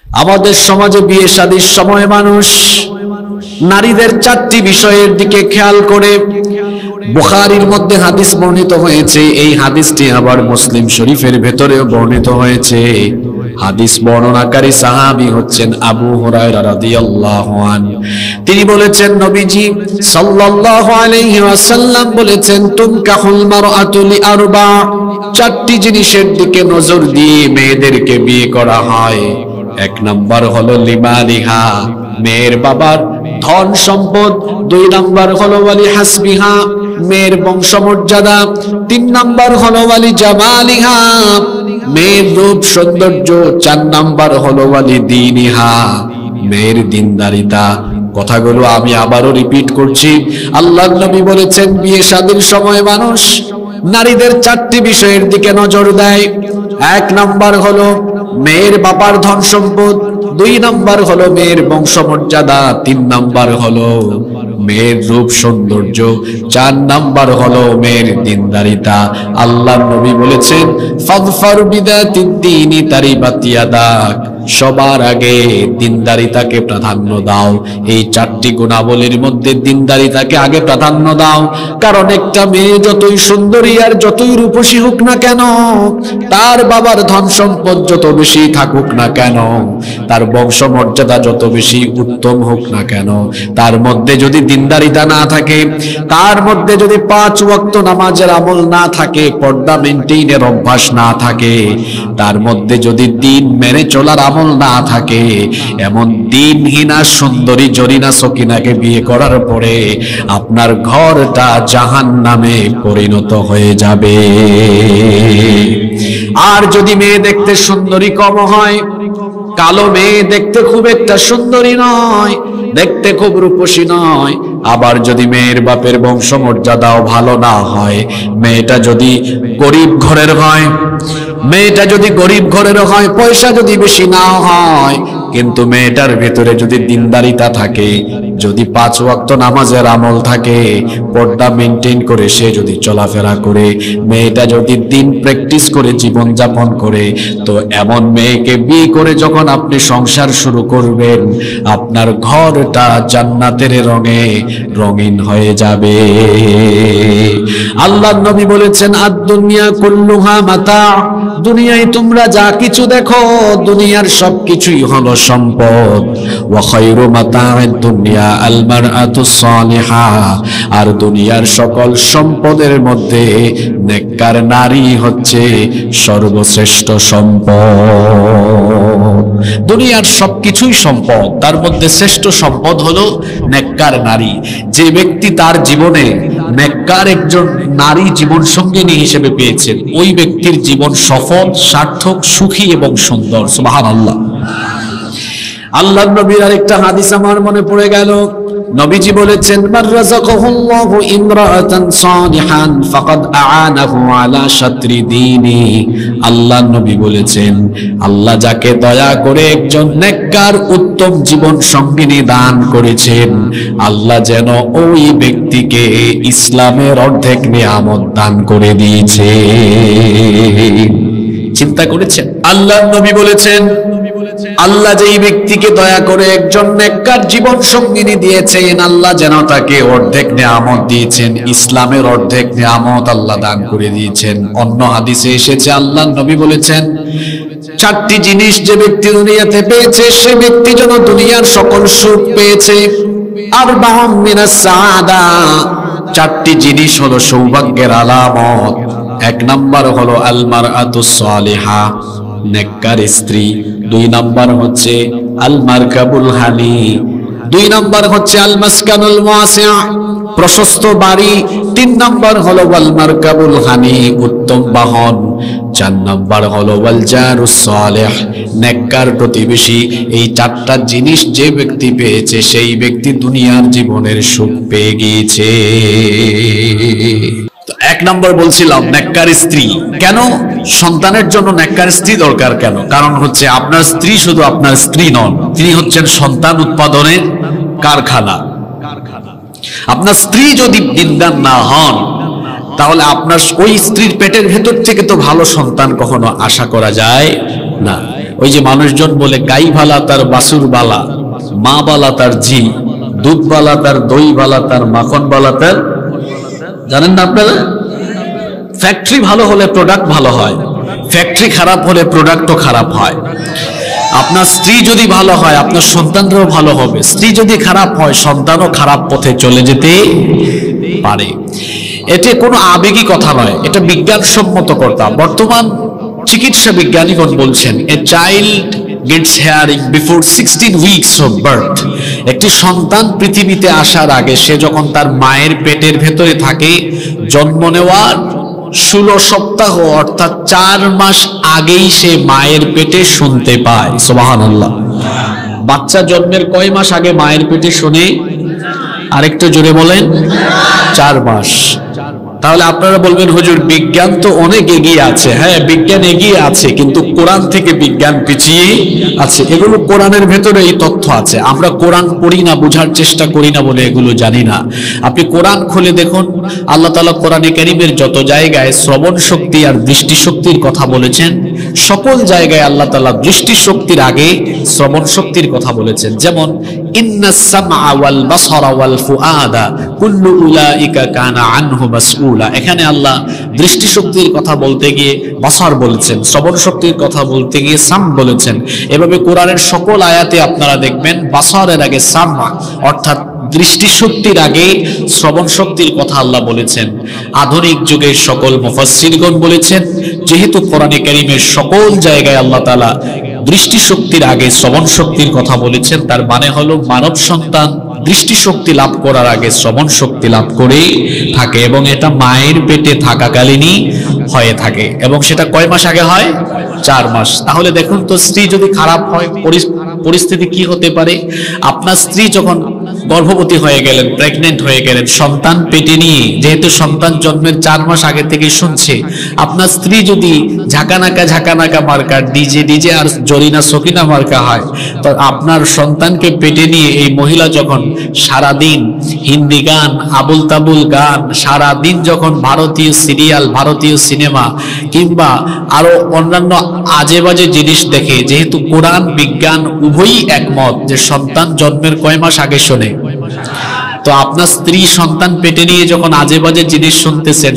আমাদের সমাজে বিয়ে শাদীর সময় মানুষ নারীদের 4টি বিষয়ের দিকে খেয়াল করে। বুখারীর মধ্যে হাদিস বর্ণিত হয়েছে, এই হাদিসটি আবার মুসলিম শরীফের ভেতরেও বর্ণিত হয়েছে। হাদিস বর্ণনাকারী সাহাবী হচ্ছেন আবু হুরায়রা রাদিয়াল্লাহু আনহু। তিনি বলেছেন, নবীজি সাল্লাল্লাহু আলাইহি ওয়াসাল্লাম বলেছেন, তুনকাহুল মারআতু লিআরবা, 4টি জিনিসের দিকে নজর দিয়ে মেয়েদেরকে বিয়ে করা হয়। 1 নাম্বার হলো লিমালিহা, মেয়ের বাবার ধন সম্পদ। 2 নাম্বার হলো ওয়ালি হাসবিহা, মেয়ের বংশমর্যাদা। 3 নাম্বার হলো ওয়ালি জামালিহা, মেয়ের রূপ সৌন্দর্য। 4 নাম্বার হলো ওয়ালি দীনিহা, মেয়ের দিনদারিতা। কথাগুলো আমি আবারও রিপিট করছি। আল্লাহর নবী বলেছেন, বিয়ে শাদীর সময় মানুষ নারীদের 4টি বিষয়ের দিকে নজর দেয়। 1 নাম্বার হলো মেয়ের বাবার ধন সম্পদ, 2 নাম্বার হলো মেয়ের বংশমর্যাদা, 3 নাম্বার হলো মেয়ের রূপ সৌন্দর্য, 4 নাম্বার হলো মেয়ের দিনদারিতা। আল্লাহর নবী বলেছেন, ফাযফার বিদাতিদ দীনি তারিবাত ইয়াদাক, সবার আগে দিনদারিতাকে প্রাধান্য দাও। এই 4টি গুণাবলীর মধ্যে দিনদারিতাকে আগে প্রাধান্য দাও। কারণ একটা মেয়ে যতই সুন্দরী আর যতই রূপসী হোক না কেন, তার বাবার ধন সম্পদ যত বেশি থাকুক না কেন, তার বংশমর্যাদা যত বেশি উত্তম হোক না কেন, তার মধ্যে যদি দিনদারিতা না থাকে, তার মধ্যে যদি 5 ওয়াক্ত নামাজের আমল না থাকে, পর্দা মেইনটেইনের অভ্যাস না থাকে, তার মধ্যে যদি দিন মেনে চলার আমল না থাকে, এমন দিনহীনা সুন্দরী জরিনা সকিনাকে বিয়ে করার পরে আপনার ঘরটা জাহান্নামে পরিণত হয়ে যাবে। আর যদি মেয়ে দেখতে সুন্দরী কম হয়, কালো মেয়ে দেখতে খুব একটা সুন্দরী নয়, দেখতে খুব রূপসী নয়, আবার যদি মেয়ের বাপের বংশমর্যাদাও ভালো না হয়, মেয়েটা যদি গরিব ঘরের হয়, মেয়েটা যদি গরিব ঘরের হয়, পয়সা যদি বেশি না হয়, কিন্তু মেয়েটার ভেতরে যদি দিনদারিতা থাকে, যদি 5 ওয়াক্ত নামাজের আমল থাকে, পর্দা মেইনটেইন করে সে যদি চলাফেরা করে, মেয়েটা যদি দিন প্র্যাকটিস করে জীবন যাপন করে, তো এমন মেয়েকে বিয়ে করে যখন আপনি সংসার শুরু করবেন, আপনার ঘরটা জান্নাতের রঙে রঙিন হয়ে যাবে। আল্লাহর নবী বলেছেন, আদ-দুনিয়া কুল্লুহা মাতা, দুনিয়ায় তোমরা যা কিছু দেখো, দুনিয়ার সবকিছুই হলো সম্পদ। ওয়া খায়রু মাতা'আদ দুনিয়া আল মারআতুস সালিহা, আর দুনিয়ার সকল সম্পদের মধ্যে নেককার নারী হচ্ছে সর্বশ্রেষ্ঠ সম্পদ। দুনিয়ার সবকিছুই সম্পদ, তার মধ্যে শ্রেষ্ঠ সম্পদ হলো নেককার নারী। যে ব্যক্তি তার জীবনে নেককার একজন নারী জীবন সঙ্গিনী হিসেবে পেয়েছেন, ওই ব্যক্তির জীবন সফল, সার্থক, সুখী এবং সুন্দর। সুবহানাল্লাহ। আল্লাহর নবীর আরেকটা হাদিস আমার মনে পড়ে গেল। নবীজি বলেছেন, মান রাযাকাহুল্লাহু ইমরাআতান সালিহান ফাকাদ আ'আনাহু আলা শাতরি দীনি। আল্লাহর নবী বলেছেন, আল্লাহ যাকে দয়া করে একজন নেককার উত্তম জীবন সঙ্গিনী দান করেছেন, আল্লাহ যেন ওই ব্যক্তিকে ইসলামের অর্ধেক নিয়ামত দান করে দিয়েছে। চিন্তা করেছেন? আল্লাহর নবী বলেছেন, আল্লাহ যেই ব্যক্তিকে দয়া করে একজন নেককার জীবন সঙ্গিনী দিয়েছেন, আল্লাহ যেন তাকে অর্ধেক নিয়ামত দিয়েছেন, ইসলামের অর্ধেক নিয়ামত আল্লাহ দান করে দিয়েছেন। অন্য হাদিসে এসেছে, আল্লাহর নবী বলেছেন, 4টি জিনিস যে ব্যক্তি দুনিয়াতে পেয়েছে, সে ব্যক্তি যেন দুনিয়ার সকল সুখ পেয়েছে। আরবাউন মিনাস সাআদা, 4টি জিনিস হলো সৌভাগ্যের আলামত। 1 নাম্বার হলো আল মারআতুস সালিহা, নেককার স্ত্রী। 2 নাম্বার হচ্ছে আল মারকাবুল হানি, 2 নাম্বার হচ্ছে আল মাসকানুল ওয়াসি', প্রশস্ত বাড়ি। 3 নাম্বার হলো ওয়াল মারকাবুল হানি, উত্তম বাহন। 4 নাম্বার হলো ওয়াল জারুস সালিহ, নেককার প্রতিবেশী। এই 4টা জিনিস যে ব্যক্তি পেয়েছে, সেই ব্যক্তি দুনিয়ার জীবনের সুখ পেয়ে গিয়েছে। 1 নম্বর বলছিলাম নেককার স্ত্রী। কেন সন্তানের জন্য নেককার স্ত্রী দরকার? কেন? কারণ হচ্ছে আপনার স্ত্রী শুধু আপনার স্ত্রী নন, তিনি হচ্ছেন সন্তান উৎপাদনের কারখানা। আপনার স্ত্রী যদি দিনদার না হন, তাহলে আপনার ওই স্ত্রীর পেটের ভেতর থেকে তো ভালো সন্তান কখনো আশা করা যায় না। ওই যে মানুষজন বলে গাই ভালা তার বাসুর বালা, মা বালা তার ঝি, দুধ বালা তার দই বালা তার মাখন বালা তার, জানেন না আপনারা? ফ্যাক্টরি ভালো হলে প্রোডাক্ট ভালো হয়, ফ্যাক্টরি খারাপ হলে প্রোডাক্টও খারাপ হয়। আপনার স্ত্রী যদি ভালো হয় আপনার সন্তানরাও ভালো হবে, স্ত্রী যদি খারাপ হয় সন্তানও খারাপ পথে চলে যেতে পারে। এতে কোনো আবেগী কথা নয়, এটা বিজ্ঞানসম্মত কথা। বর্তমান চিকিৎসা বিজ্ঞানীগণ বলছেন a child gets hearing before 16 weeks of birth. একটি সন্তান পৃথিবীতে আসার আগে, সে যখন তার মায়ের পেটের ভেতরে থাকে, জন্ম নেওয়ার 16 সপ্তাহ অর্থাৎ 4 মাস আগেই সে মায়ের পেটে শুনতে পায়। সুবহানাল্লাহ। বাচ্চা জন্মের কয় মাস আগে মায়ের পেটে শুনে? আরেকটু জোরে বলেন। 4 মাস। তাহলে আপনারা বলবেন হুজুর বিজ্ঞান তো অনেক এগিয়ে আছে। হ্যাঁ, বিজ্ঞান এগিয়ে আছে, কিন্তু কোরআন থেকে বিজ্ঞান পিছিয়ে আছে। এগুলো কোরআনের ভেতরে এই তথ্য আছে, আমরা কোরআন পড়ি না, বোঝার চেষ্টা করি না বলে এগুলো জানি না। আপনি কোরআন খুলে দেখুন, আল্লাহ তাআলা কোরআনে কারীমের যত জায়গায় শ্রবণ শক্তি আর দৃষ্টি শক্তির কথা বলেছেন, সকল জায়গায় আল্লাহ তাআলা দৃষ্টি শক্তির আগে শ্রবণ শক্তির কথা বলেছেন। যেমন ইন্নাস সামআ ওয়াল বাসারা ওয়াল ফুআদা কুল্লু উলাইকা কানা আনহু মাসউলা। এখানে আল্লাহ দৃষ্টি শক্তির কথা বলতে গিয়ে বাসার বলেছেন, শ্রবণ শক্তির কথা বলতে গিয়ে সাম বলেছেন। এভাবে কোরআনের সকল আয়াতে আপনারা দেখবেন বাসারের আগে সামা অর্থাৎ দৃষ্টি শক্তির আগে শ্রবণ শক্তির কথা আল্লাহ বলেছেন। আধুনিক যুগের সকল মুফাসসিরগণ বলেছেন, যেহেতু কোরআনে কারীমের সকল জায়গায় আল্লাহ তাআলা দৃষ্টি শক্তির আগে শ্রবণ শক্তির কথা বলেছেন, তার মানে হলো মানব সন্তান দৃষ্টি শক্তি লাভ করার আগে শ্রবণ শক্তি লাভ করে থাকে, এবং এটা মায়ের পেটে থাকাকালীনই হয়ে থাকে। এবং সেটা কয় মাস আগে হয়? 4 মাস। তাহলে দেখুন তো, স্ত্রী যদি খারাপ হয় পরিস্থিতি কি হতে পারে? আপনার স্ত্রী যখন গর্ভবতী হয়ে গেলেন, প্রেগনেন্ট হয়ে গেলেন, সন্তান পেটে নিয়ে, যেহেতু সন্তান জন্মের 4 মাস আগে থেকে শুনছে, আপনার স্ত্রী যদি ঝাঁকানাকা মার্কা ডিজে আর জরিনা সকিনা মার্কা হয়, তো আপনার সন্তানকে পেটে নিয়ে এই মহিলা যখন সারাদিন হিন্দি গান, আবুল তাবুল গান, সারাদিন যখন ভারতীয় সিরিয়াল, ভারতীয় সিনেমা কিংবা আরো অন্যান্য আজে বাজে জিনিস দেখে, যেহেতু কোরআন বিজ্ঞান উভয়ই একমত যে সন্তান জন্মের কয় মাস আগে শোনে, তো আপনার স্ত্রী সন্তান পেটে নিয়ে যখন আজে বাজে জিনিস শুনতেছেন,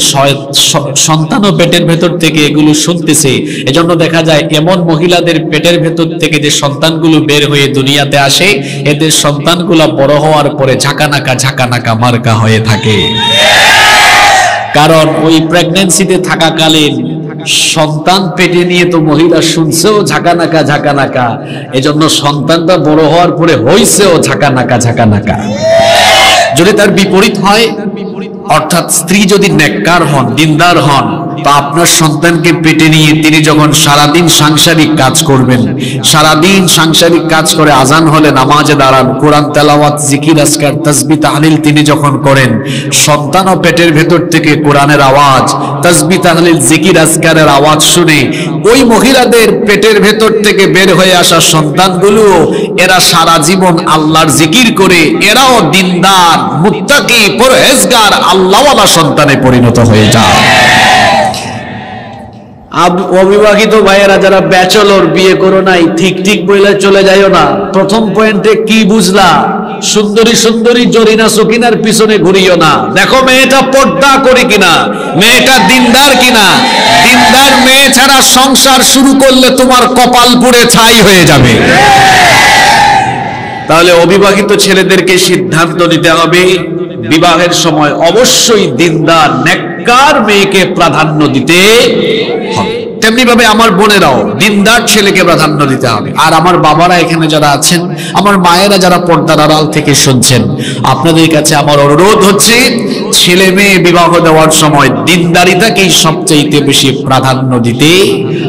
সন্তানও পেটের ভেতর থেকে এগুলো শুনতেছে। এজন্য দেখা যায় এমন মহিলাদের পেটের ভেতর থেকে যে সন্তানগুলো বের হয়ে দুনিয়াতে আসে, এদের সন্তানগুলো বড় হওয়ার পরে ঝাঁকানাকা মার্কা হয়ে থাকে। কারণ ওই প্রেগন্যান্সিতে থাকাকালীন সন্তান পেটে নিয়ে তো মহিলা শুনছেও ঝাঁকানাকা, এজন্য সন্তানটা বড় হওয়ার পরে হইছেও ঝাঁকানাকা। যদি তার বিপরীত হয়, অর্থাৎ স্ত্রী যদি নেককার হন, দিনদার হন, তো আপনার সন্তানকে পেটে নিয়ে তিনি যখন সারাদিন সাংসারিক কাজ করবেন, সারাদিন সাংসারিক কাজ করে আজান হলে নামাজে দাঁড়ান, কোরআন তেলাওয়াত, জিকির আজকার, তাসবিহ তাহলিল তিনি যখন করেন, সন্তানও পেটের ভেতর থেকে কোরআনের আওয়াজ, তাসবিহ তাহলিল, জিকির আজকারের আওয়াজ শুনে ওই মহিলাদের পেটের ভেতর থেকে বের হয়ে আসা সন্তানগুলো, এরা সারা জীবন আল্লাহর জিকির করে এরাও দিনদার, মুত্তাকি, পরহেজগার, আল্লাহওয়ালা সন্তানে পরিণত হয়ে যায়। অবিবাহিত ভাইয়েরা যারা ব্যাচেলর, বিয়ে করো নাই, ঠিক বইলে চলে যাইও না। প্রথম পয়েন্টে কি বুঝলা? সুন্দরী জরিনা সকিনার পিছনে ঘুরিও না। দেখো মেয়েটা পর্দা করে কিনা, মেয়েটা দিনদার কিনা। দিনদার মেয়ে ছাড়া সংসার শুরু করলে তোমার কপাল পুড়ে ছাই হয়ে যাবে। তাহলে অবিবাহিত ছেলেদেরকে সিদ্ধান্ত নিতে হবে, বিবাহের সময় অবশ্যই দিনদার নেককার মেয়েকে প্রাধান্য দিতে হবে। তেমনি ভাবে আমার বোনেরাও দিনদার ছেলেকে প্রাধান্য দিতে হবে। আর আমার বাবারা এখানে যারা আছেন, আমার মায়েরা যারা পর্দার আড়াল থেকে শুনছেন, আপনাদের কাছে আমার অনুরোধ হচ্ছে, ছেলে মেয়ে বিবাহ দেওয়ার সময় দিনদারিতাকেই সবচেয়ে বেশি প্রাধান্য দিতে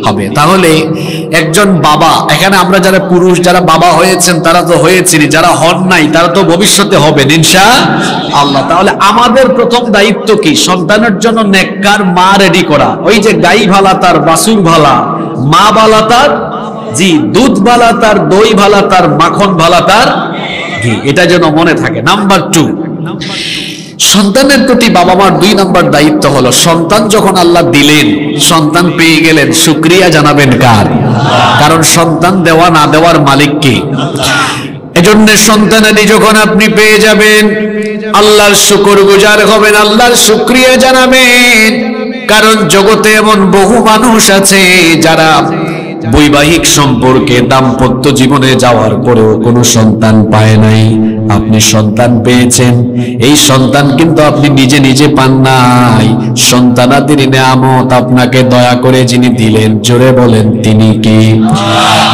হবে। তাহলে একজন বাবা, এখানে আমরা যারা পুরুষ যারা বাবা হয়েছেন তারা তো হয়েছেনই, যারা হন নাই তারা তো ভবিষ্যতে হবেন ইনশাআল্লাহ। তাহলে আমাদের প্রথম দায়িত্ব কি? সন্তানের জন্য নেককার মা রেডি করা। ওই যে গাই ভালা তার বাসুর ভালা, মা ভালা তার জি, দুধ ভালা তার দই ভালা তার মাখন ভালা তার ঘি, এটা যেন মনে থাকে। নাম্বার 2, সন্তানের প্রতি বাবা মার 2 নম্বর দায়িত্ব হলো, সন্তান যখন আল্লাহ দিলেন, সন্তান পেয়ে গেলেন, শুকরিয়া জানাবেন কার? কারণ সন্তান দেওয়া না দেওয়ার মালিক কে? এজন্য সন্তানাদি যখন আপনি পেয়ে যাবেন, আল্লাহর শুকরগুজার হবেন, আল্লাহর শুকরিয়া জানাবেন। কারণ জগতে এমন বহু মানুষ আছে যারা বৈবাহিক সম্পর্কে দাম্পত্য জীবনে যাওয়ার পরেও কোনো সন্তান পায় নাই। আপনি সন্তান পেয়েছেন, এই সন্তান কিন্তু আপনি নিজে নিজে পান নাই, সন্তানাদির নেয়ামত আপনাকে দয়া করে যিনি দিলেন, জোরে বলেন তিনি কি?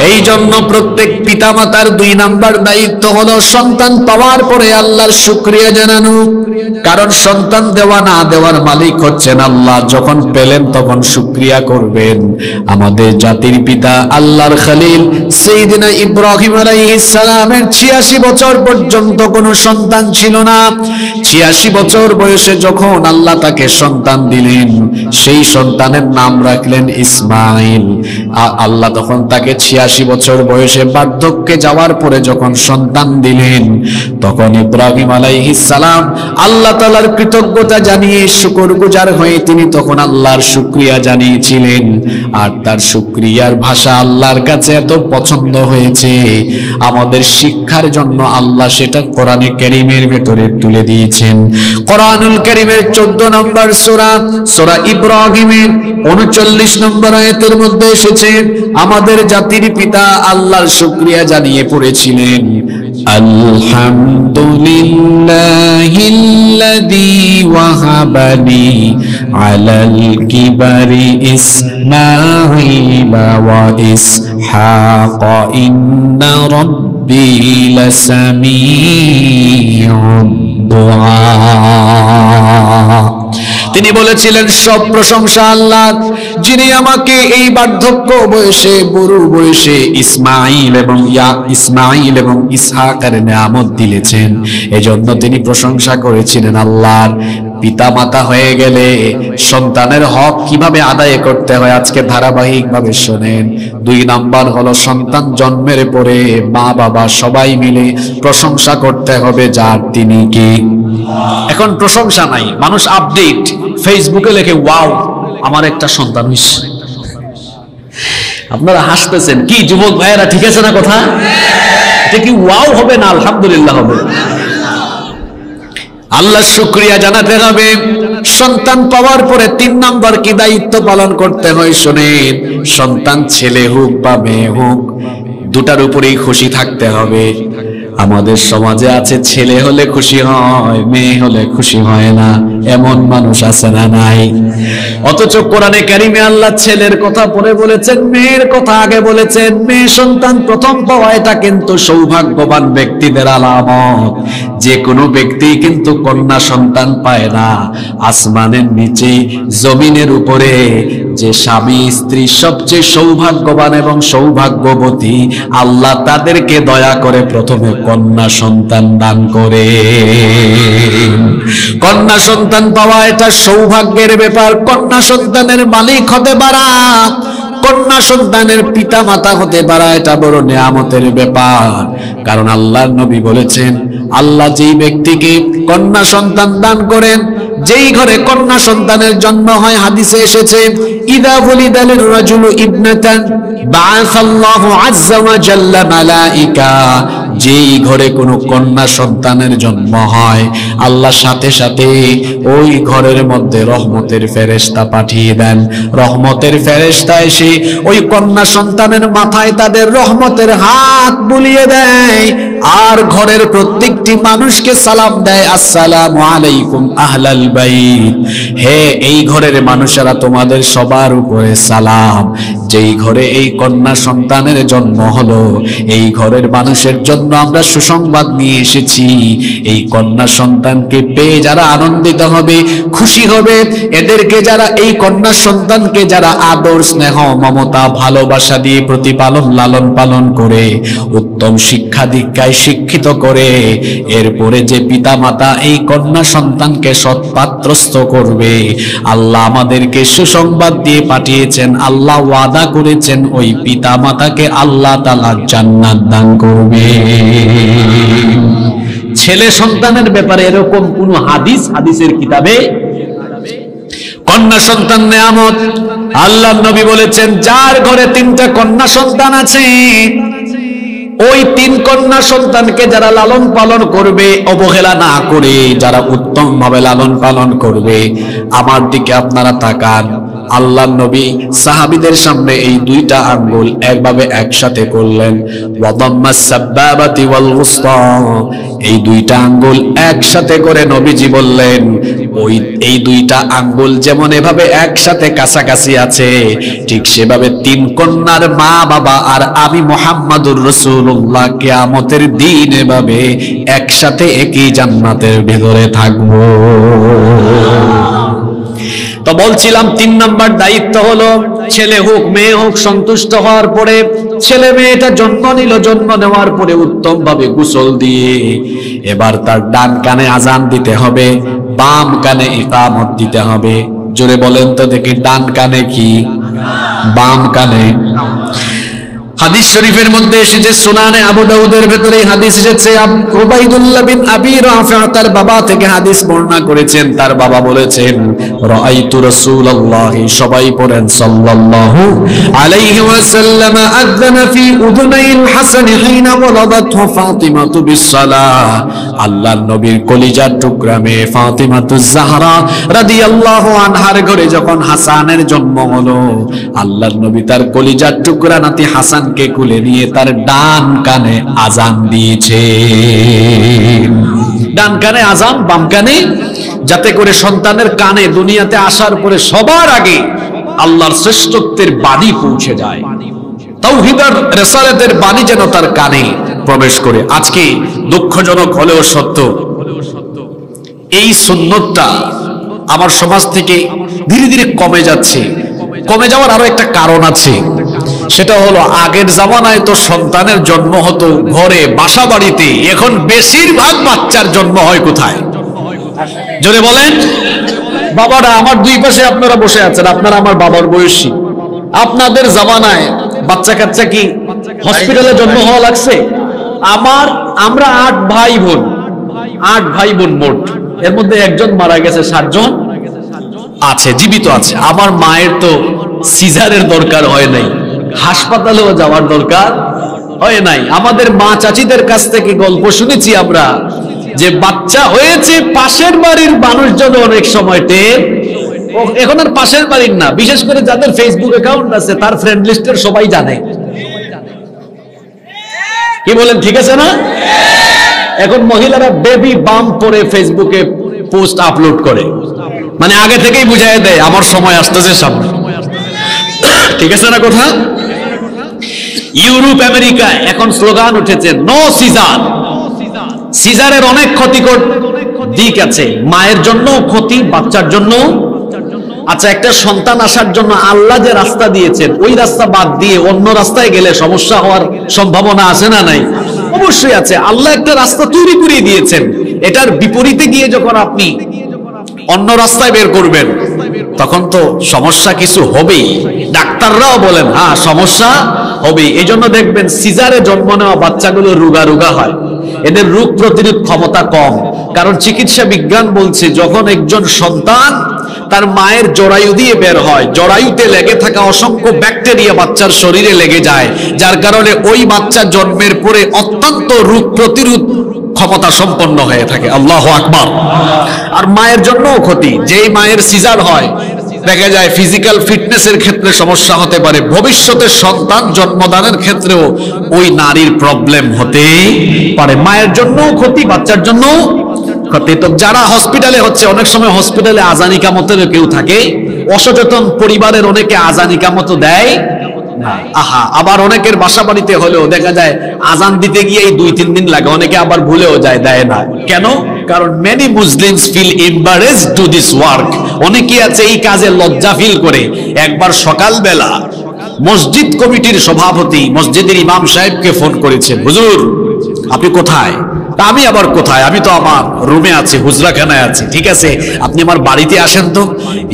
এই জন্য প্রত্যেক পিতামাতার 2 নাম্বার দায়িত্ব হলো সন্তান পাওয়ার পরে আল্লাহর শুকরিয়া জানানো। কারণ সন্তান দেওয়া না দেওয়ার মালিক হচ্ছেন আল্লাহ। যখন পেলেন তখন শুকরিয়া করবেন। আমাদের জাতির পিতা আল্লাহর খলিল সাইয়েদনা ইব্রাহিম আলাইহিস সালামের 86 বছর পর্যন্ত কোনো সন্তান ছিল না। 86 বছর বয়সে যখন আল্লাহ তাকে সন্তান দিলেন, সেই সন্তানের নাম রাখলেন ইসমাইল। আল্লাহ তখন তাকে 86 বছর বয়সে বার্ধক্যে যাওয়ার পরে যখন সন্তান দিলেন, তখন ইব্রাহিম আলাইহিস সালাম আল্লাহ তাআলার কৃতজ্ঞতা জানিয়ে শুকরগুজার হয়ে তিনি তখন আল্লাহর শুকরিয়া জানিয়েছিলেন। আর তার শুকরিয়ার ভাষা আল্লাহর কাছে এত পছন্দ হয়েছে, আমাদের শিক্ষার জন্য আল্লাহ সেটা কোরআনে কারীমের ভেতরে তুলে দিয়েছেন। কোরআনুল কারীমের 14 নম্বর সূরা, সূরা ইব্রাহিমের 39 নম্বর আয়াতের মধ্যে এসেছে, আমাদের জাতির পিতা আল্লাহর শুকরিয়া জানিয়ে পড়েছিলেন, আলহামদুলিল্লাহিল্লাযী ওয়াহাবানি আলাল কিবারি ইসমাঈল ওয়া ইসহাক ইন্না রাব্বী লাসামিউদ দুআ। তিনি বলেছিলেন সব প্রশংসা আল্লাহর, যিনি আমাকে এই বার্ধক্য বয়সে, বুড়ো বয়সে ইসমাঈল এবং ইসহাকের নিয়ামত দিয়েছেন। এজন্য তিনি প্রশংসা করেছিলেন আল্লাহর। পিতা মাতা হয়ে গেলে সন্তানের হক কিভাবে আদায় করতে হয় আজকে ধারাবাহিকভাবে শোনেন। 2 নাম্বার হলো সন্তান জন্মের পরে মা বাবা সবাই মিলে প্রশংসা করতে হবে যার, তিনি কি? এখন প্রশংসা নাই, মানুষ আপডেট ফেসবুকে লেখে ওয়াও আমার একটা সন্তান হইছে। আপনারা হাসতেছেন, কি যুবক ভাইয়েরা ঠিক আছে না কথা? এটা কি ওয়াও হবে না আলহামদুলিল্লাহ হবে? আল্লাহ শুকরিয়া জানাতে হবে। সন্তান পাওয়ার পরে 3 নাম্বার কি দায়িত্ব পালন করতে হয় শোনেন। সন্তান ছেলে হোক বা মেয়ে হোক, দুটার উপরেই খুশি থাকতে হবে। আমাদের সমাজে আছে ছেলে হলে খুশি হয়, মেয়ে হলে খুশি হয় না, এমন মানুষ আছে না নাই? অথচ কোরআনে কারিমে আল্লাহ ছেলের কথা পরে বলেছেন, মেয়ের কথা আগে বলেছেন। মেয়ে সন্তান প্রথম পাওয়া এটা কিন্তু সৌভাগ্যবান ব্যক্তিদের আলামত। যে কোনো ব্যক্তি কিন্তু কন্যা সন্তান পায় না। আসমানের নিচে জমিনের উপরে যে স্বামী স্ত্রী সবচেয়ে সৌভাগ্যবান এবং সৌভাগ্যবতী, আল্লাহ তাদেরকে দয়া করে প্রথমে কন্যা সন্তান দান করে। কন্যা সন্তান পাওয়া এটা সৌভাগ্যের ব্যাপার। কন্যা সন্তানের মালিক হতে পারা, কন্যা সন্তানের পিতা মাতা হতে পারা এটা বড় নিয়ামতের ব্যাপার। কারণ আল্লাহর নবী বলেছেন, আল্লাহ যেই ব্যক্তিকে কন্যা সন্তান দান করেন, যেই ঘরে কন্যা সন্তানের জন্ম হয়, হাদিসে এসেছে, ইদা ওয়ালিদাল রাজুলু ইবনাতান বাআসাল্লাহু আযজা ওয়া জাল্লা মালাইকা। যেই ঘরে কোনো কন্যা সন্তানের জন্ম হয়, আল্লাহ সাথে সাথে ওই ঘরের মধ্যে রহমতের ফেরেশতা পাঠিয়ে দেন। রহমতের ফেরেশতা এসে ওই কন্যা সন্তানের মাথায় তাদের রহমতের হাত বুলিয়ে দেয়, আর ঘরের প্রত্যেকটি মানুষকে সালাম দেয়, আসসালামু আলাইকুম আহলাল বাইত। হে এই ঘরের মানুষেরা, তোমাদের সবার উপরে সালাম। যেই ঘরে এই কন্যা সন্তানের জন্ম হলো, এই ঘরের মানুষের জন্য আমরা সুসংবাদ নিয়ে এসেছি। এই কন্যা সন্তানকে পেয়ে যারা আনন্দিত হবে, খুশি হবে, এদেরকে যারা, এই কন্যা সন্তানকে যারা আদর, স্নেহ, মমতা, ভালোবাসা দিয়ে প্রতিপালন, লালন পালন করে উত্তম শিক্ষা দীক্ষায় শিক্ষিত করে, এরপরে যে পিতা মাতা এই কন্যা সন্তানকে সৎপাত্রস্থ করবে, আল্লাহ আমাদেরকে সুসংবাদ দিয়ে পাঠিয়েছেন। আল্লাহ ওয়াদা করেছেন ওই পিতা মাতাকে আল্লাহ তাআলা জান্নাত দান করবে। ছেলে সন্তানের ব্যাপারে এরকম কোন হাদিসের কিতাবে। কন্যা সন্তান নেয়ামত, আল্লাহর নবী বলেছেন যার ঘরে 3টা কন্যা সন্তান আছে, ওই 3 কন্যা সন্তানকে যারা লালন পালন করবে, অবহেলা না করে যারা উত্তম ভাবে লালন পালন করবে, আমার দিকে আপনারা তাকান। আল্লাহর নবী সাহাবীদের সামনে এই 2টা আঙ্গুল একভাবে একসাথে করলেন, ওয়াদাম্মাস সাব্বাবাতি ওয়াল উসতা, এই 2টা আঙ্গুল একসাথে করে নবীজি বললেন, এই 2টা আঙ্গুল যেমন এভাবে একসাথে কাছাকাছি আছে, ঠিক সেভাবে 3 কন্যার মা বাবা আর আমি মুহাম্মাদুর রাসূলুল্লাহ কিয়ামতের দিন এভাবে একসাথে একই জান্নাতের ভিতরে থাকবো। তো বলছিলাম 3 নাম্বার দায়িত্ব হলো ছেলে হোক মেয়ে হোক সন্তুষ্ট হওয়ার পরে, ছেলে মেয়েটা জন্ম নিল, জন্ম নেওয়ার পরে উত্তম ভাবে গোসল দিয়ে এবার তার ডান কানে আজান দিতে হবে, বাম কানে ইকামত দিতে হবে। জোরে বলেন তো দেখি, ডান কানে কি, বাম কানে। হাদিস শরীফের মধ্যে এসেছে, সুনানে আবু দাউদের ভেতরে হাদিস এসেছে, উবাইদুল্লাহ বিন আবি রাফি তার বাবা থেকে হাদিস বর্ণনা করেছেন। তার বাবা বলেছেন, রাআইতু রাসূলুল্লাহ, সবাই পড়েন সাল্লাল্লাহু আলাইহি ওয়াসাল্লাম, আযানা ফি উযুনাইল হাসান হিনা ওয়ালাদাতহু ফাতিমাতু বিসসালাহ। আল্লাহর নবীর কলিজার টুকরা মেয়ে ফাতিমাতুজ জাহরা রাদিয়াল্লাহু আনহার ঘরে যখন হাসানের জন্ম হলো, আল্লাহর নবী তার কলিজার টুকরা নাতি হাসান কে কুলে নিয়ে তার ডান কানে আজান দিয়েছে। ডান কানে আজান, বাম কানে, যাতে করে সন্তানের কানে দুনিয়াতে আসার পরে সবার আগে আল্লাহর শ্রেষ্ঠত্বের বাণী পৌঁছে যায়, তাওহীদের রিসালাতের বাণী যেন তার কানে প্রবেশ করে। আজকে দুঃখজনক হলেও সত্য, এই সুন্নতটা আমার সমাজ থেকে ধীরে ধীরে কমে যাচ্ছে। কমে যাওয়ার আরো একটা কারণ আছে, সেটা হলো আগের জামানায় তো সন্তানের জন্ম হতো ঘরে, বাসা বাড়িতে, এখন বেশিরভাগ বাচ্চার জন্ম হয় কোথায়? জোরে বলেন। বাবারা আমার 2 পাশে আপনারা বসে আছেন, আপনারা আমার বাবার বয়সী। আপনাদের জামানায় বাচ্চা কাচ্চা কি হসপিটালে জন্ম হওয়া লাগছে? আমরা 8 ভাই বোন মোট, এর মধ্যে একজন মারা গেছে, 7 জন আছে, জীবিত আছে। আমার মায়ের তো সিজারের দরকার হয় নাই, হাসপাতালেও যাওয়ার দরকার হয় নাই। আমাদের মা চাচিদের কাছ থেকে গল্প শুনেছি আমরা, যে বাচ্চা হয়েছে পাশের বাড়ির মানুষজন অনেক সময় এখন আর পাশের বাড়ির না, বিশেষ করে যাদের ফেসবুক অ্যাকাউন্ট আছে তার ফ্রেন্ড লিস্টের সবাই জানে। কি বলেন, ঠিক আছে না? এখন মহিলারা বেবি বাম্প পরে ফেসবুকে পোস্ট আপলোড করে, মানে আগে থেকেই বুঝাই দেয় আমার সময় আসতেছে সামনে। ঠিক আছে না কথা? ইউরোপ আমেরিকা এখন স্লোগান উঠেছে নো সিজার। সিজারের অনেক ক্ষতিকর দিক আছে, মায়ের জন্য ক্ষতি, বাচ্চার জন্য। আচ্ছা, একটা সন্তান আসার জন্য আল্লাহ যে রাস্তা দিয়েছেন, ওই রাস্তা বাদ দিয়ে অন্য রাস্তায় গেলে সমস্যা হওয়ার সম্ভাবনা আছে না নাই? অবশ্যই আছে। আল্লাহ একটা রাস্তা তৈরি করে দিয়েছেন, এটার বিপরীতে গিয়ে যখন আপনি অন্য রাস্তায় বের করবেন তখন তো সমস্যা কিছু হবেই। ডাক্তাররাও বলেন হ্যাঁ সমস্যা হবেই। এই জন্য দেখবেন সিজারে জন্ম নেওয়া বাচ্চাগুলো রোগা হয়, এদের রোগ প্রতিরোধ ক্ষমতা কম। কারণ চিকিৎসা বিজ্ঞান বলছে যখন একজন সন্তান তার মায়ের জরায়ু দিয়ে বের হয়, জরায়ুতে লেগে থাকা অসংখ্য ব্যাকটেরিয়া বাচ্চার শরীরে লেগে যায়, যার কারণে ওই বাচ্চা জন্মের পরে অত্যন্ত রোগ প্রতিরোধ ক্ষমতা সম্পন্ন হয়ে থাকে। আল্লাহু আকবার। আর মায়ের জন্যও ক্ষতি, যেই মায়ের সিজার হয় দেখা যায় ফিজিক্যাল ফিটনেসের ক্ষেত্রে সমস্যা হতে পারে, ভবিষ্যতে সন্তান জন্মদানের ক্ষেত্রেও ওই নারীর প্রবলেম হতে পারে। মায়ের জন্যও ক্ষতি, বাচ্চার জন্যও ক্ষতি। তো যারা হসপিটালে হচ্ছে, অনেক সময় হসপিটালে আযান ইকামতের কেউ থাকে, অসচেতন পরিবারের অনেকে আযান ইকামত দেয় না। আবার অনেকের বাসা বাড়িতে হলেও দেখা যায় আযান দিতে গিয়ে 2-3 দিন লাগে, অনেকে আবার ভুলেও যায়, দেয় না। কেন? কারণ many Muslims feel embarrassed to this work. অনেকে আছে এই কাজে লজ্জা ফিল করে। একবার সকালবেলা মসজিদ কমিটির সভাপতি মসজিদের ইমাম সাহেবকে ফোন করেছেন, হুজুর আপনি কোথায়? আমি আবার কোথায়, আমি তো আমার রুমে আছি, হুজরাখানায় আছি। ঠিক আছে, আপনি আমার বাড়িতে আসেন তো।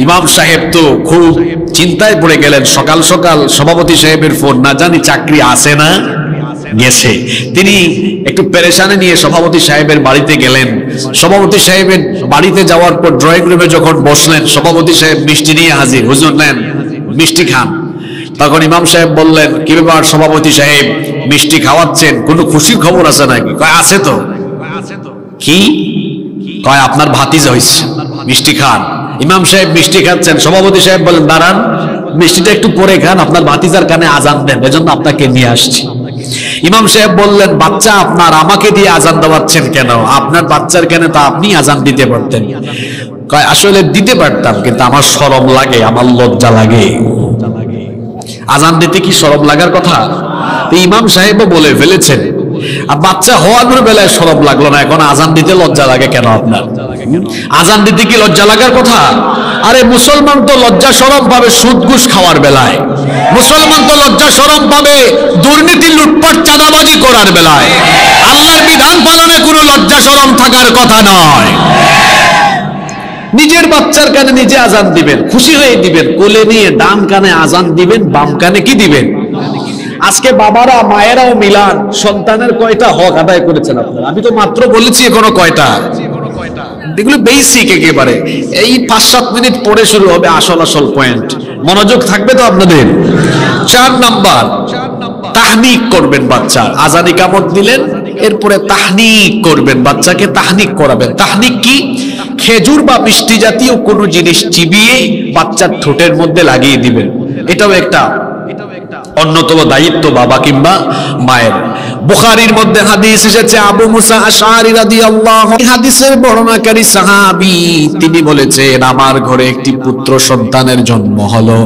ইমাম সাহেব তো খুব চিন্তায় পড়ে গেলেন, সকাল সকাল সভাপতি সাহেবের ফোন, না জানি চাকরি আছে না গেছে। তিনি একটু পেরেশানি নিয়ে সভাপতি সাহেবের বাড়িতে গেলেন। সভাপতি সাহেবের বাড়িতে যাওয়ার পর ড্রয়িং রুমে যখন বসলেন, সভাপতি সাহেব মিষ্টি নিয়ে হাজির। হুজুর নেন, মিষ্টি খান। তখন ইমাম সাহেব বললেন, কি ব্যাপার সভাপতি সাহেব, মিষ্টি খাওয়াচ্ছেন, কোনো খুশির খবর আছে নাকি? কয় আছে তো। কি? কয় আপনার ভাতিজা হইছে, মিষ্টি খান। ইমাম সাহেব মিষ্টি খাচ্ছেন, সভাপতি সাহেব বলেন দাঁড়ান, মিষ্টিটা একটু পরে খান, আপনার ভাতিজার কানে আজান দেন, এজন্য আপনাকে নিয়ে আসছি। ইমাম সাহেব বললেন, বাচ্চা আপনার, আমাকে দিয়ে আজান দেওয়াচ্ছেন কেন? আপনার বাচ্চার কেন, তা আপনি আজান দিতে পারতেন। কয় আসলে দিতে পারতাম, কিন্তু আমার শরম লাগে, আমার লজ্জা লাগে। আজান দিতে কি শরম লাগার কথা? ইমাম সাহেবও বলে ফেলেছেন, আর বাচ্চা হওয়ার বেলায় শরম লাগলো না, এখন আজান দিতে লজ্জা লাগে কেন আপনার? আজান দিতে কি লজ্জা লাগার কথা? আরে মুসলমান তো লজ্জা শরম পাবে সুদ ঘুষ খাওয়ার বেলায়, মুসলমান তো লজ্জা শরম পাবে দুর্নীতি লুটপাট চাঁদাবাজি করার বেলায়। আল্লাহর বিধান পালনে কোনো লজ্জা শরম থাকার কথা নয়। নিজের বাচ্চার কানে নিজে আজান দিবেন, খুশি হয়ে দিবেন, কোলে নিয়ে ডান কানে আজান দিবেন, বাম কানে কি দিবেন? আজকে বাবারা মায়েরাও মিলান সন্তানের কয়টা হক আদায় করেছেন আপনারা? আমি তো মাত্র বলেছি এখনো কয়টা, এগুলো বেসিক একেবারে। এই 5-7 মিনিট পরে শুরু হবে আসল আসল পয়েন্ট। মনোযোগ থাকবে তো আপনাদের? 4 নাম্বার, তাহনিক করবেন বাচ্চার। আজান ইকামত দিলেন, এরপরে তাহনিক করবেন, বাচ্চাকে তাহনিক করাবেন। তাহনিক কি? খেজুর বা মিষ্টি জাতীয় কোনো জিনিস চিবিয়ে বাচ্চার ঠোঁটের মধ্যে লাগিয়ে দিবেন। এটাও একটা অন্যতম দায়িত্ব বাবা কিংবা মায়ের। বুখারীর মধ্যে হাদিস এসেছে, আবু মুসা আশআরী রাদিয়াল্লাহু আনহু, হাদিসের বর্ণনাকারী সাহাবী, তিনি বলেছেন, আমার ঘরে একটি পুত্র সন্তানের জন্ম হলো,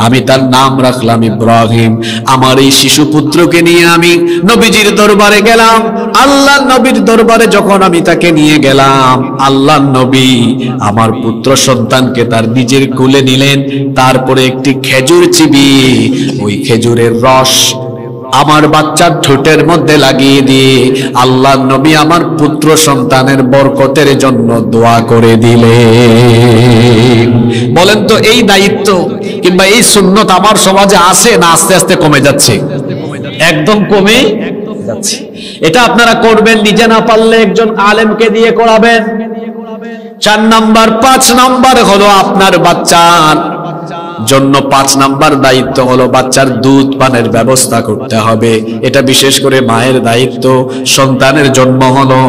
আমি তার নাম রাখলাম ইব্রাহিম। আমার এই শিশু পুত্রকে নিয়ে আমি নবীজির দরবারে গেলাম। আল্লাহর নবীর দরবারে যখন আমি তাকে নিয়ে গেলাম, আল্লাহর নবী আমার পুত্র সন্তানকে তার নিজের কোলে নিলেন, তারপরে একটি খেজুর চিবিয়ে ওই খেজুরের রস আমার বাচ্চার ঠোঁটের মধ্যে লাগিয়ে দিয়ে আল্লাহর নবী আমার পুত্র সন্তানের বরকতের জন্য দোয়া করে দিলেন। বলেন তো, এই দায়িত্ব কিংবা এই সুন্নত আমার সমাজে আছে না আস্তে আস্তে কমে যাচ্ছে? একদম কমে যাচ্ছে। এটা আপনারা করবেন, নিজে না পারলে একজন আলেমকে দিয়ে করাবেন। 4 নাম্বার। 5 নাম্বার হলো আপনার বাচ্চার জন্য 5 নাম্বার দায়িত্ব হলো বাচ্চার দুধ পানের ব্যবস্থা করতে হবে। এটা বিশেষ করে মায়ের দায়িত্ব। সন্তানের জন্ম হলো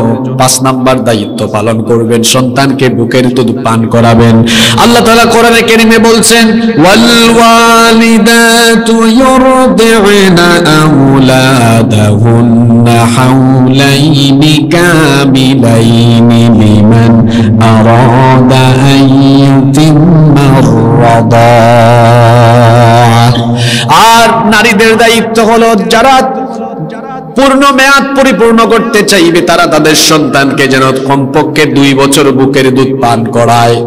5 নাম্বার দায়িত্ব পালন করবেন, সন্তানকে বুকের দুধ পান করাবেন। আল্লাহ তাআলা কোরআনে কারীমে বলছেন, ওয়াল ওয়ালিদাতু ইউরদি'না আওলাদাহুন্না হাওলাইনি কামিলাইনি লিমান আরাদা আন ইউতিম্মা আর-রাদা। আর নারীদের দায়িত্ব হলো যারা পূর্ণ মেয়াদ পরিপূর্ণ করতে চাইবে তারা তাদের সন্তানকে যেন কমপক্ষে 2 বছর বুকের দুধ পান করায়।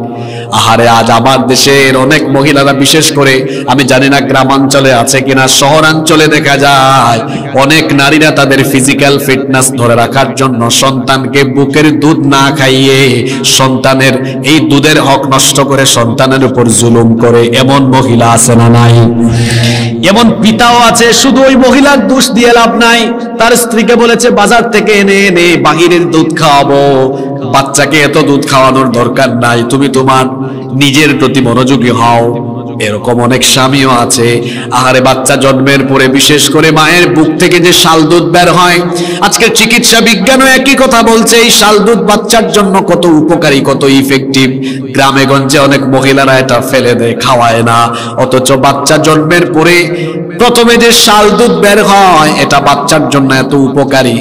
আহারে, আজ আমার দেশের অনেক মহিলারা, বিশেষ করে আমি জানি না গ্রামাঞ্চলে আছে কিনা, শহরাঞ্চলে দেখা যায় অনেক নারীরা তাদের ফিজিক্যাল ফিটনেস ধরে রাখার জন্য সন্তানকে বুকের দুধ না খাইয়ে সন্তানের এই দুধের হক নষ্ট করে সন্তানের উপর জুলুম করে। এমন মহিলা আছে না নাই? এমন পিতাও আছে। শুধু ওই মহিলার দোষ দিয়ে লাভ নাই, তার স্ত্রীকে বলেছে বাজার থেকে এনে এনে বাহিরের দুধ খাওয়াবো, বাচ্চাকে এত দুধ খাওয়ানোর দরকার নাই, তুমি তোমার নিজের প্রতি মনোযোগী হও। এরকম অনেক স্বামীও আছে। আহারে, বাচ্চা জন্মের পরে বিশেষ করে মায়ের বুক থেকে যে শাল দুধ বের হয়, আজকে চিকিৎসা বিজ্ঞানও একই কথা বলছে, এই শাল দুধ বাচ্চার জন্য কত উপকারী, কত ইফেক্টিভ। গ্রামে গঞ্জে অনেক মহিলারা এটা ফেলে দেয়, খাওয়ায় না, অথচ বাচ্চা জন্মের পরে প্রথমে যে শাল দুধ বের হয় এটা বাচ্চার জন্য এত উপকারী,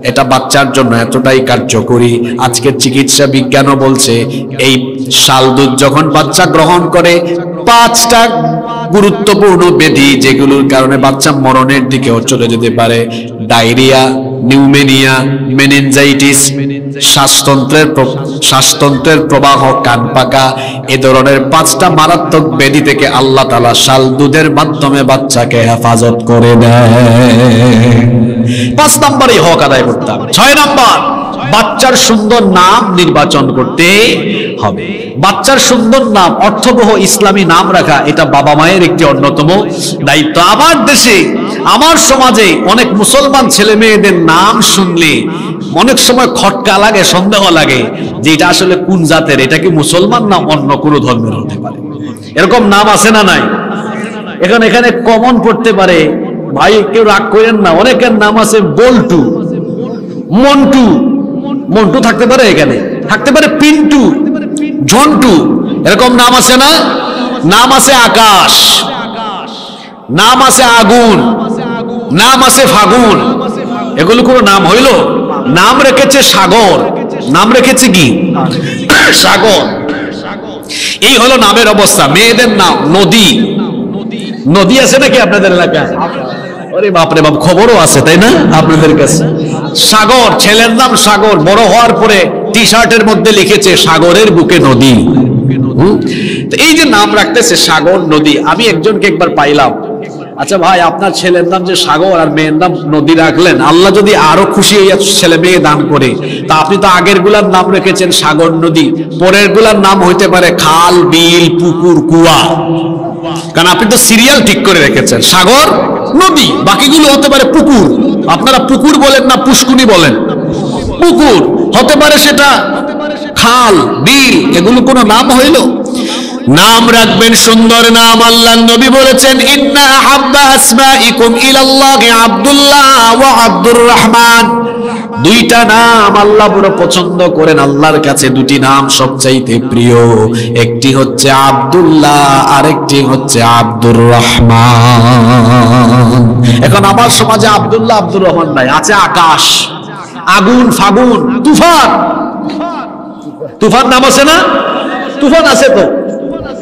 এটা বাচ্চার জন্য এতটাই কার্যকরী। আজকের চিকিৎসা বিজ্ঞানও বলছে এই শাল দুধ যখন বাচ্চা গ্রহণ করে 5টা গুরুত্বপূর্ণ ব্যাধি যেগুলোর কারণে বাচ্চা মরণের দিকেও চলে যেতে পারে, ডায়রিয়া, নিউমোনিয়া, মেনিনজাইটিস, শ্বাসতন্ত্রের প্রবাহ, কান পাকা, এ ধরনের 5টা মারাত্মক ব্যাধি থেকে আল্লাহ তাআলা শাল দুধের মাধ্যমে বাচ্চাকে হেফাজত করে দেয়। 5 নম্বরে হক আদায় করতে হবে। 6 নম্বর, বাচ্চার সুন্দর নাম নির্বাচন করতে হবে। বাচ্চার সুন্দর নাম, অর্থবহ ইসলামী নাম রাখা, এটা বাবা মায়ের একটি অন্যতম দায়িত্ব। আমার দেশে, আমার সমাজে অনেক মুসলমান ছেলে মেয়েদের নাম শুনলে অনেক সময় খটকা লাগে, সন্দেহ লাগে যে এটা আসলে কোন জাতের, এটা কি মুসলমান না অন্য কোনো ধর্মের হতে পারে। এরকম নাম আছে না নাই? এখানে কমন পড়তে পারে, ভাই কেউ রাগ করেন না, অনেকের নাম আছে বল্টু, মন্টু, মন্টু থাকতে পারে, এখানে থাকতে পারে পিন্টু, ঝন্টু, এরকম নাম আছে না? নাম আছে আকাশ, নাম আছে আগুন, নাম আছে ফাগুন, এগুলো কোনো নাম হইল? নাম রেখেছে সাগর, নাম রেখেছে কি? সাগর। এই হলো নামের অবস্থা। মেয়েদের নাম নদী, নদী আছে নাকি আপনাদের এলাকায়? আরে বাপরে বাপ, খবরও আছে তাই না আপনাদের কাছে? সাগর, ছেলের নাম সাগর, বড় হওয়ার পরে টি শার্টের মধ্যে লিখেছে সাগরের বুকে নদী। এই যে নাম রাখতেছে সাগর, নদী। আমি একজনকে একবার পাইলাম, আচ্ছা ভাই আপনার ছেলের নাম যে সাগর আর মেয়ের নাম নদী রাখলেন, আল্লাহ যদি আরো খুশি হয়ে ছেলে মেয়ে দান করে, তা আপনি তো আগের গুলার নাম রেখেছেন সাগর, নদী, পরের গুলার নাম হইতে পারে খাল, বিল, পুকুর, কুয়া, কারণ আপনি তো সিরিয়াল ঠিক করে রেখেছেন সাগর, নদী, বাকিগুলো হতে পারে পুকুর। আপনারা পুকুর বলেন না পুষ্কুনি বলেন? পুকুর হতে পারে, সেটা খাল, বিল, এগুলো কোনো নাম হইল? নাম রাখবেন সুন্দর নাম। আল্লাহর নবী বলেছেন, ইন্না আহাব্বা আসমাইকুম ইলাল্লাহি আব্দুল্লাহ ওয়া আব্দুর রহমান। দুইটা নাম আল্লাহ বড় পছন্দ করেন, আল্লাহর কাছে দুটি নাম সবচাইতে প্রিয়, একটি হচ্ছে আব্দুল্লাহ, আরেকটি হচ্ছে আব্দুর রহমান। এখন আমার সমাজে আব্দুল্লাহ, আব্দুর রহমান নাই, আছে আকাশ, আগুন, ফাগুন, তুফান। তুফান নাম আছে না? তুফান আছে তো।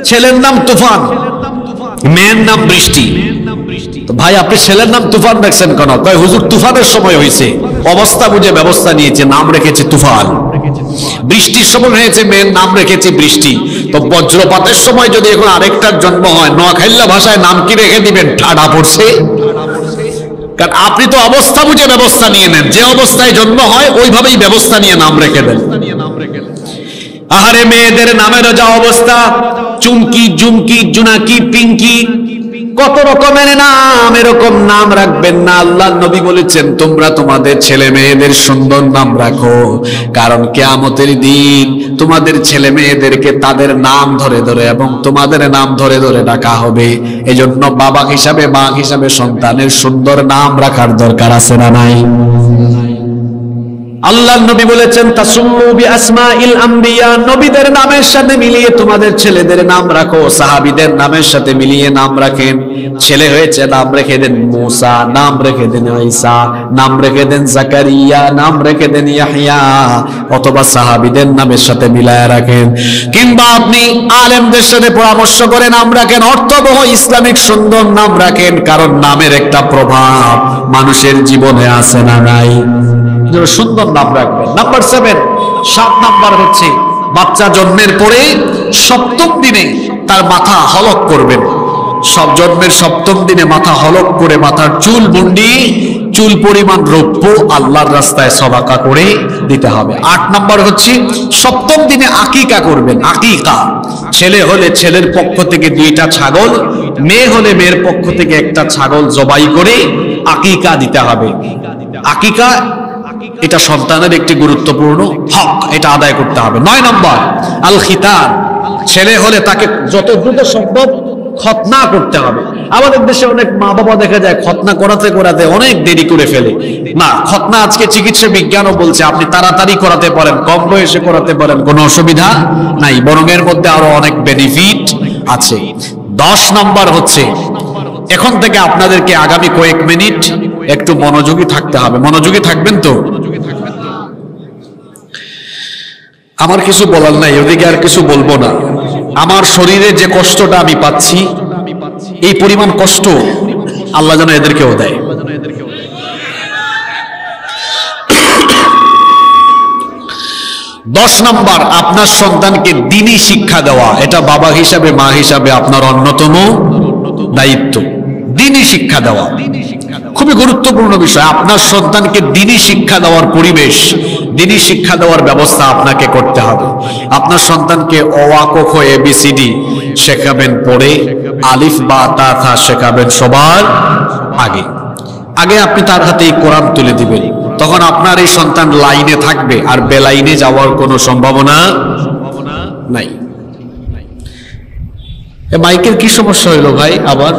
ছেলের নাম তুফান, মেয়ের নাম বৃষ্টি। তো ভাই আপনি ছেলের নাম তুফান রাখছেন কেন? কয় হুজুর তুফানের সময় হয়েছে, অবস্থা বুঝে ব্যবস্থা নিয়েছে, নাম রেখেছে তুফান। বৃষ্টির সময় হয়েছে, মেয়ের নাম রেখেছে বৃষ্টি। তো বজ্রপাতের সময় যদি এখন আরেকটার জন্ম হয়, নোয়াখাইল্লা ভাষায় নাম কি রেখে দিবেন? ঠাডা পড়ছে। কারণ আপনি তো অবস্থা বুঝে ব্যবস্থা নিয়ে নেন, যে অবস্থায় জন্ম হয় ওইভাবেই ব্যবস্থা নিয়ে নাম রেখে দেন। আহারে মেয়েদের নামেরও যা অবস্থা, চুমকি, জুমকি, জুনাকি, পিঙ্কি, কত রকমের নাম। এরকম নাম রাখবেন না। আল্লাহর নবী বলেছেন, তোমরা তোমাদের ছেলে মেয়েদের সুন্দর নাম রাখো, কারণ কিয়ামতের দিন তোমাদের ছেলে মেয়েদেরকে তাদের নাম ধরে ধরে এবং তোমাদের নাম ধরে ধরে ডাকা হবে। এজন্য বাবা হিসাবে, মা হিসাবে সন্তানের সুন্দর নাম রাখার দরকার আছে না নাই? আল্লাহর নবী বলেছেন, তাসুম্মু বিআসমাইল আম্বিয়া, নবীদের নামের সাথে মিলিয়ে তোমাদের ছেলেদের নাম রাখো, সাহাবীদের নামের সাথে মিলিয়ে নাম রাখেন। ছেলে হয়েছে, নাম রেখে দেন মুসা, নাম রেখে দেন ঈসা, নাম রেখে দেন জাকারিয়া, নাম রেখে দেন ইয়াহইয়া, অথবা সাহাবীদের নামের সাথে মিলায়া রাখেন। কিংবা আপনি আলেমদের সাথে পরামর্শ করে নাম রাখেন, অর্থবহ ইসলামিক সুন্দর নাম রাখেন, কারণ নামের একটা প্রভাব মানুষের জীবনে আছে না নাই? সুন্দর নাম রাখবেন। নাম্বার 7, 7 নাম্বার হচ্ছে বাচ্চা জন্মের পরে 7ম দিনে তার মাথা হলক করবেন। সব জন্মের 7ম দিনে মাথা হলক করে মাথার চুল মুন্ডি, চুল পরিমাণ রৌপ্য আল্লাহর রাস্তায় সদাকা করে দিতে হবে। 8 নাম্বার হচ্ছে 7ম দিনে আকিকা করবেন। আকিকা, ছেলে হলে ছেলের পক্ষ থেকে 2টা ছাগল, মেয়ে হলে মেয়ের পক্ষ থেকে 1টা ছাগল জবাই করে আকিকা দিতে হবে। আকিকা এটা সন্তানের একটি গুরুত্বপূর্ণ হক, এটা আদায় করতে হবে। 9 নম্বর আল খিতান, ছেলে হলে তাকে যত দ্রুত সম্ভব খতনা করতে হবে। আমাদের দেশে অনেক মা বাবা দেখা যায় খতনা করাতে করাতে অনেক দেরি করে ফেলে। না, খতনা আজকে চিকিৎসা বিজ্ঞানও বলছে আপনি তাড়াতাড়ি করাতে পারেন, কম বয়সে করাতে পারেন, কোনো অসুবিধা নাই, বরং এর মধ্যে আরো অনেক বেনিফিট আছে। 10 নম্বর হচ্ছে, এখন থেকে আপনাদেরকে আগামী কয়েক মিনিট একটু মনোযোগী থাকতে হবে। মনোযোগী থাকবেন তো? আমার কিছু বলার নাই, ওদিকে আর কিছু বলবো না। আমার শরীরে যে কষ্টটা আমি পাচ্ছি, এই পরিমাণ কষ্ট আল্লাহ যেন এদেরকেও দেয়। 10 নম্বর, আপনার সন্তানকে দ্বীনি শিক্ষা দেওয়া, এটা বাবা হিসাবে, মা হিসাবে আপনার অন্যতম দায়িত্ব। দ্বীনি শিক্ষা দেওয়া খুবই গুরুত্বপূর্ণ বিষয়। আপনার সন্তানকে দ্বীনি শিক্ষা দেওয়ার পরিবেশ দ্বীনি শিক্ষা দেওয়ার ব্যবস্থা আপনাকে করতে হবে। আপনার সন্তানকে অ আ ক খ ABCD শেখাবেন, পড়ে আলিফ বা তা থা শেখাবেন সবার আগে। আগে আপনি তার হাতে কোরআন তুলে দিবেন, তখন আপনার এই সন্তান লাইনে থাকবে, আর বেলাইনে যাওয়ার কোনো সম্ভাবনা নাই। মাইকের কি সমস্যা হইলো ভাই? আবার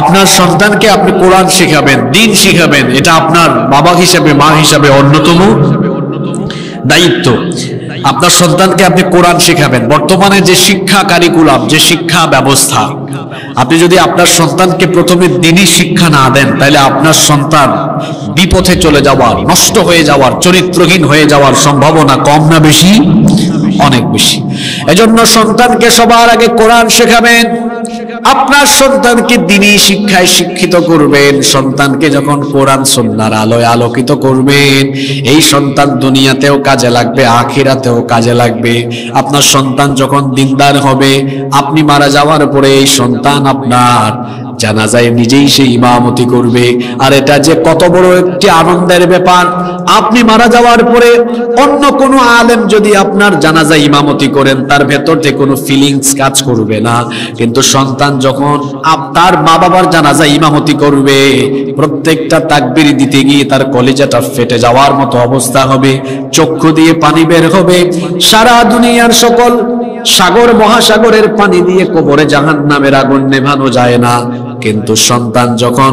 আপনার সন্তানকে আপনি কোরআন শেখাবেন, দ্বীন শিখাবেন, এটা আপনার বাবা হিসাবে, মা হিসাবে অন্যতম দায়িত্ব। আপনার সন্তানকে আপনি কোরআন শেখাবেন। বর্তমানে যে শিক্ষা কারিকুলাম, যে শিক্ষা ব্যবস্থা, আপনি যদি আপনার সন্তানকে প্রথমে দ্বীনি শিক্ষা না দেন, তাহলে আপনার সন্তান বিপথে চলে যাওয়ার, নষ্ট হয়ে যাওয়ার, চরিত্রহীন হয়ে যাওয়ার সম্ভাবনা কম না বেশি? অনেক বেশি। এজন্য সন্তানকে সবার আগে কোরআন শেখাবেন, আপনার সন্তানকে দ্বীনি শিক্ষায় শিক্ষিত করবেন। সন্তানকে যখন কোরআন সুন্নাহর আলোয় আলোকিত করবেন, এই সন্তান দুনিয়াতেও কাজে লাগবে, আখিরাতেও কাজে লাগবে। আপনার সন্তান যখন দিনদার হবে, আপনি মারা যাওয়ার পরে এই সন্তান আপনার জানাজায় নিজেই সে ইমামতি করবে। আর এটা যে কত বড় একটি আনন্দের ব্যাপার, আপনি মারা যাওয়ার পরে অন্য কোনো আলেম যদি আপনার জানাজায় ইমামতি করেন, তার ভেতর থেকে কোনো ফিলিংস কাজ করবে না। কিন্তু সন্তান যখন তার মা বাবার জানাজায় ইমামতি করবে, প্রত্যেকটা তাকবীর দিতে গিয়ে তার কলিজাটা ফেটে যাওয়ার মতো অবস্থা হবে, চক্ষু দিয়ে পানি বের হবে। সারা দুনিয়ার সকল সাগর মহাসাগরের পানি দিয়ে কবরে জাহান্নামের আগুন নেভানো যায় না, কিন্তু সন্তান যখন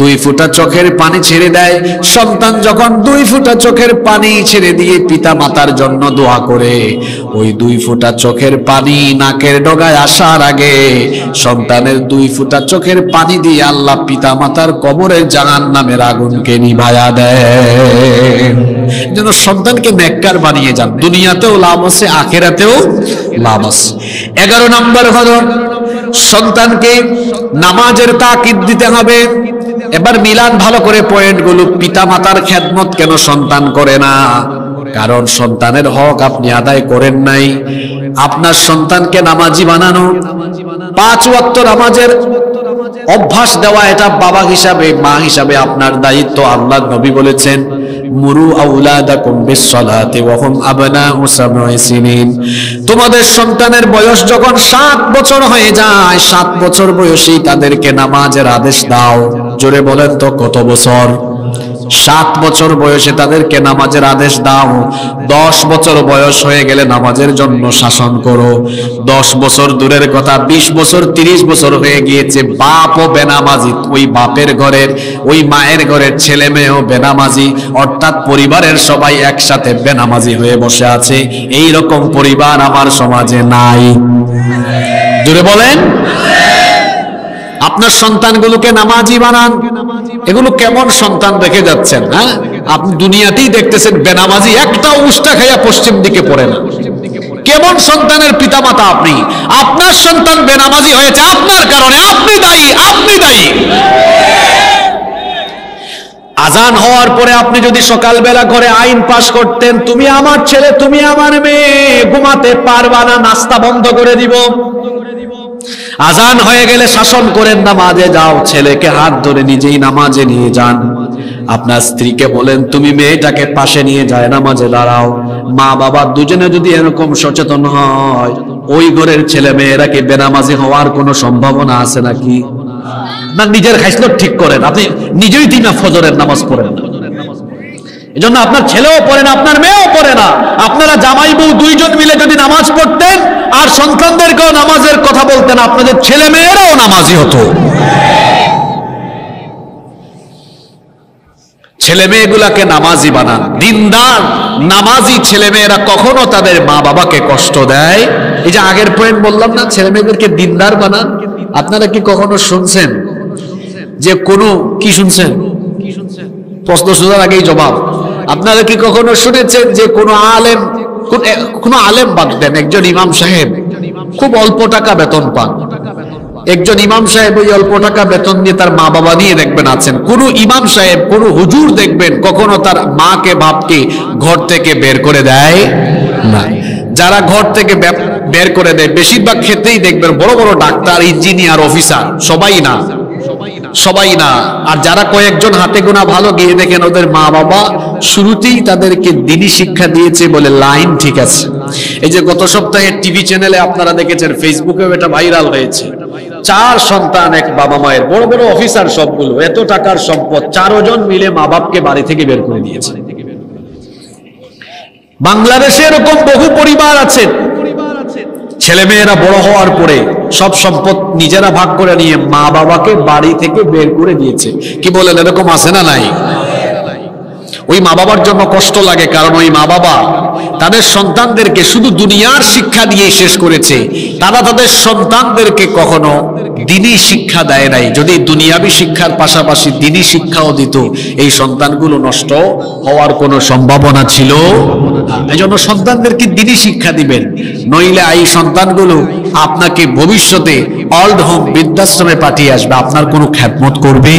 2 ফোঁটা চোখের পানি ছেড়ে দেয়, সন্তান যখন 2 ফোঁটা চোখের পানি ছেড়ে দিয়ে পিতা মাতার জন্য দোয়া করে, ওই 2 ফোঁটা চোখের পানি নাকের ডগায় আসার আগে সন্তানের 2 ফোঁটা চোখের পানি দিয়ে আল্লাহ পিতা মাতার কবরের জাহান্নামের আগুনকে নিভায়া দেন। যেন সন্তানকে নেককার বানিয়ে যান, দুনিয়াতেও লাভ আছে, আখিরাতেও লাভ আছে। 11 নম্বর হলো সন্তানকে নামাজের তাকিদ দিতে হবে। এবার মিলান ভালো করে পয়েন্টগুলো। পিতা মাতার খেদমত কেন সন্তান করে না? কারণ সন্তানের হক আপনি আদায় করেন নাই। আপনার সন্তানকে নামাজি বানানো, 5 ওয়াক্ত নামাজের অভ্যাস দেওয়া, এটা বাবা হিসাবে, মা হিসাবে আপনার দায়িত্ব। আল্লাহর নবী বলেছেন, মুরু আউলাদাকুম বিসসালাতি ওয়া হুম আবনাউ 7 সিনিন। তোমাদের সন্তানের বয়স যখন 7 বছর হয়ে যায়, 7 বছর বয়সেই তাদেরকে নামাজের আদেশ দাও। জোরে বলেন তো কত বছর? 7 বছর বয়সে তাদেরকে নামাজের আদেশ দাও। 10 বছর বয়স হয়ে গেলে নামাজের জন্য শাসন করো। 10 বছর দূরের কথা, 20 বছর 30 বছর হয়ে গিয়েছে, বাপও বেনামাজি, ওই বাপের ঘরের, ওই মায়ের ঘরের ছেলে মেয়েও বেনামাজি, অর্থাৎ পরিবারের সবাই একসাথে বেনামাজি হয়ে বসে আছে। এই রকম পরিবার আমার সমাজে নাই। জোরে বলেন। আপনার সন্তানগুলোকে নামাজি বানান। এগুলো কেমন সন্তান রেখে যাচ্ছেন? হ্যাঁ, আপনি দুনিয়াতেই দেখতেছেন বেনামাজি একটা উষ্টা খাইয়া পশ্চিম দিকে পড়ে না। কেমন সন্তানের পিতামাতা আপনি? আপনার সন্তান বেনামাজি হয়েছে আপনার কারণে, আপনি দায়ী, আপনি দায়ী। আজান হওয়ার পরে আপনি যদি সকালবেলা করে আইন পাশ করতেন, তুমি আমার ছেলে, তুমি আমার মেয়ে, ঘুমাতে পারবা না, নাস্তা বন্ধ করে দিব। আজান হয়ে গেলে শাসন করেন, নামাজে যাও, ছেলেকে হাত ধরে নিজেই নামাজে নিয়ে যান। আপনার স্ত্রীকে বলেন, তুমি মেয়েটাকে পাশে নিয়ে যায় নামাজে দাঁড়াও। মা বাবা দুজনে যদি এরকম সচেতন হয়, ওই ঘরের ছেলে মেয়েরা কি বেনামাজি হওয়ার কোনো সম্ভাবনা আছে নাকি? না, নিজের খাইসলত ঠিক করেন, আপনি নিজেই দিনা ফজরের নামাজ পড়েন না। এজন্য আপনার ছেলেও পড়ে না, আপনার মেয়েও পড়ে না। আপনারা জামাই বউ 2 জন মিলে যদি নামাজ পড়তেন আর সন্তানদেরকেও নামাজের কথা বলতেন, আপনাদের ছেলে মেয়েরাও নামাজি হতো। ছেলে মেয়েগুলাকে নামাজি বানান, দিনদার নামাজি ছেলে মেয়েরা কখনো তাদের মা বাবাকে কষ্ট দেয়। এই যে আগের পয়েন্ট বললাম না, ছেলে মেয়েদেরকে দিনদার বানান। আপনারা কি কখনো শুনছেন যে কোনো কি শুনছেন? প্রশ্ন শোনার আগেই জবাব। আপনারা কি কখনো শুনেছেন যে কোনো আলেম বাদ দেন, একজন ইমাম সাহেব খুব অল্প টাকা বেতন পান? একজন ইমাম সাহেব ওই অল্প টাকা বেতন দিয়ে তার মা বাবা নিয়ে দেখবেন আছেন। কোন ইমাম সাহেব, কোন হুজুর দেখবেন কখনো তার মাকে বাপকে ঘর থেকে বের করে দেয় না। যারা ঘর থেকে বের করে দেয়। বেশিরভাগ ক্ষেত্রেই দেখবেন বড় বড় ডাক্তার, ইঞ্জিনিয়ার, অফিসার, সবাই না। আর যারা কয়েকজন হাতে গোনা ভালো, গিয়ে দেখেন ওদের মা বাবা শুরুতেই তাদেরকে দ্বীনি শিক্ষা দিয়েছে বলে লাইন ঠিক আছে। এই যে গত সপ্তাহে টিভি চ্যানেলে আপনারা দেখেছেন, ফেসবুকেও এটা ভাইরাল হয়েছে, 4 সন্তান এক বাবা মায়ের, বড় বড় অফিসার সবগুলো, এত টাকার সম্পদ, 4 জন মিলে মা বাপকে বাড়ি থেকে বের করে দিয়েছে। বাংলাদেশে এরকম বহু পরিবার আছে, ছেলেমেয়েরা বড় হওয়ার পরে সব সম্পদ নিজেরা ভাগ করে নিয়ে মা বাবাকে বাড়ি থেকে বের করে দিয়েছে। কি বলেন, এরকম আছে না নাই? ওই মা বাবার জন্য কষ্ট লাগে, কারণ ওই মা বাবা তাদের সন্তানদেরকে শুধু দুনিয়ার শিক্ষা দিয়ে শেষ করেছে, তারা তাদের সন্তানদেরকে কখনো দ্বীনি শিক্ষা দেয় নাই। যদি দুনিয়াবী শিক্ষার পাশাপাশি দ্বীনি শিক্ষাও দিত, এই সন্তানগুলো নষ্ট হওয়ার কোনো সম্ভাবনা ছিল না। এই জন্য সন্তানদেরকে দ্বীনি শিক্ষা দিবেন, নইলে এই সন্তানগুলো আপনাকে ভবিষ্যতে অল্ড হোম, বৃদ্ধাশ্রমে পাঠিয়ে আসবে, আপনার কোনো খেদমত করবে।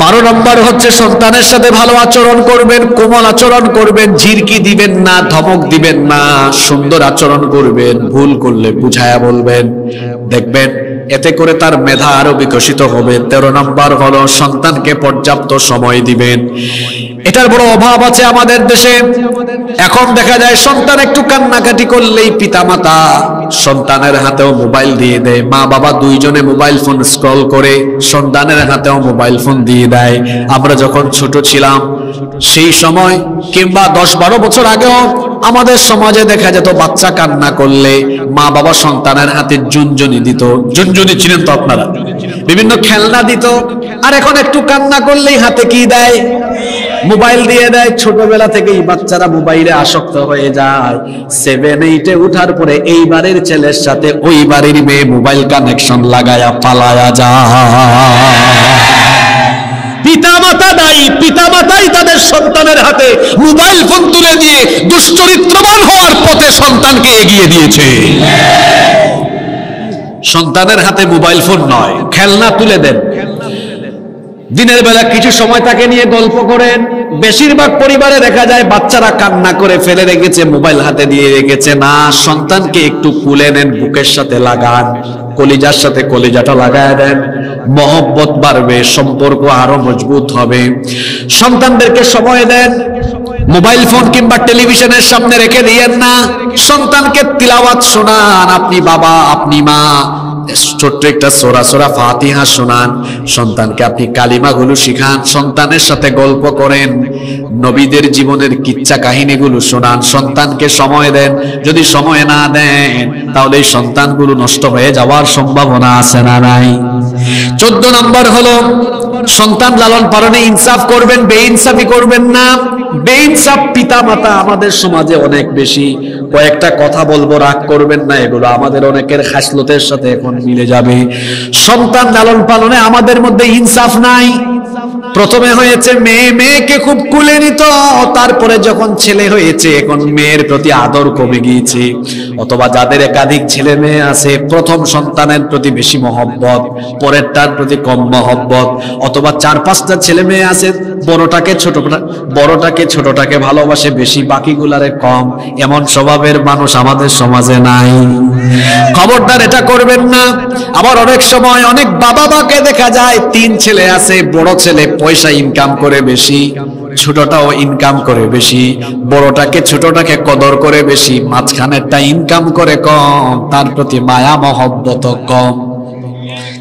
12 নম্বর হচ্ছে সন্তানের সাথে ভালো আচরণ করবেন, কোমল আচরণ করবেন, ঝিরকি দিবেন না, ধমক দিবেন না, সুন্দর আচরণ করবেন, ভুল করলে বুঝায়া বলবেন, দেখবেন এতে করে তার মেধা আরো বিকশিত হবে। 13 নম্বর হলো সন্তানকে পর্যাপ্ত সময় দিবেন। এটার বড় অভাব আছে আমাদের দেশে। এখন দেখা যায় সন্তান একটু কান্নাকাটি করলেই পিতামাতা সন্তানের হাতেও মোবাইল দিয়ে দেয়, মা বাবা দুইজনে মোবাইল ফোন স্ক্রল করে সন্তানের হাতেও মোবাইল ফোন দিয়ে দেয়। আমরা যখন ছোট ছিলাম সেই সময় কিংবা 10-12 বছর আগেও আমাদের সমাজে দেখা যেত বাচ্চা কান্না করলে মা বাবা সন্তানের হাতে ঝুনঝুনি দিত। ঝুনঝুনি ছিলেন তো আপনারা? বিভিন্ন খেলনা দিত। আর এখন একটু কান্না করলেই হাতে কি দেয়? মোবাইল দিয়ে দেয়। ছোটবেলা থেকেই বাচ্চারা মোবাইলে আসক্ত হয়ে যায়। 7-8-এ উঠার পরে এই বাড়ির ছেলের সাথে ওই বাড়ির মেয়ে মোবাইল কানেকশন লাগায়া পালায়া যায়। পিতামাতা দায়ী, পিতামাতাই তাদের সন্তানের হাতে মোবাইল ফোন তুলে দিয়ে দুশ্চরিত্রবান হওয়ার পথে সন্তানকে এগিয়ে দিয়েছে। সন্তানের হাতে মোবাইল ফোন নয়, খেলনা তুলে দেন। দিনের বেলা কিছু সময় তাকে নিয়ে গল্প করেন। বেশিরভাগ পরিবারে দেখা যায় বাচ্চারা কান্না করে ফেলে রেখেছে, মোবাইল হাতে দিয়ে রেখেছে। না, সন্তানকে একটু কুলে নেন, বুকের সাথে লাগান, কলিজার সাথে কলিজাটা লাগায় দেন, মহব্বত বাড়বে, সম্পর্ক আরো মজবুত হবে। সন্তানদেরকে সময় দেন। মোবাইল ফোন কিংবা টেলিভিশনের সামনে রেখে দিয়েন না। সন্তানকে তিলাওয়াত শোনান। আপনি বাবা, আপনি মা, ছোট্ট একটা সূরা ফাতিহা শোনান। সন্তানকে আপনি কালিমাগুলো শিখান। সন্তানের সাথে গল্প করেন, নবীদের জীবনের কিচ্ছা কাহিনীগুলো শোনান। সন্তানকে সময় দেন। যদি সময় না দেন তাহলে এই সন্তানগুলো নষ্ট হয়ে যাওয়ার সম্ভাবনা আছে না নাই? 14 নম্বর হলো সন্তান লালন পালনে ইনসাফ করবেন, বেইনসাফি করবেন না। বেইনসাফ পিতামাতা আমাদের সমাজে অনেক বেশি। কয়েকটা কথা বলবো, রাগ করবেন না, এগুলো আমাদের অনেকের খাসলতের সাথে এখন মিলে যাবে। সন্তান লালন পালনে আমাদের মধ্যে ইনসাফ নাই। প্রথমে হয়েছে মেয়ে, মেয়েকে খুব কুলে নিত, তারপরে যখন ছেলে হয়েছে এখন মেয়ের প্রতি আদর কমে গিয়েছে। অথবা যাদের একাধিক ছেলে মেয়ে আছে, প্রথম সন্তানের প্রতি বেশি মহব্বত, পরেরটার প্রতি কম মহব্বত। অথবা 4-5টা ছেলে মেয়ে আছে, বড়টাকে ছোটটাকে ভালোবাসে বেশি, বাকিগুলারে কম। এমন স্বভাবের মানুষ আমাদের সমাজে নাই। খবরদার এটা করবেন না। আবার অনেক সময় অনেক বাবা মাকে দেখা যায় 3 ছেলে আছে, বড় ছেলে পয়সা ইনকাম করে বেশি, ছোটটাও ইনকাম করে বেশি, বড়টাকে ছোটটাকে কদর করে বেশি, মাঝখানেরটা ইনকাম করে কম, তার প্রতি মায়া মহব্বত কম।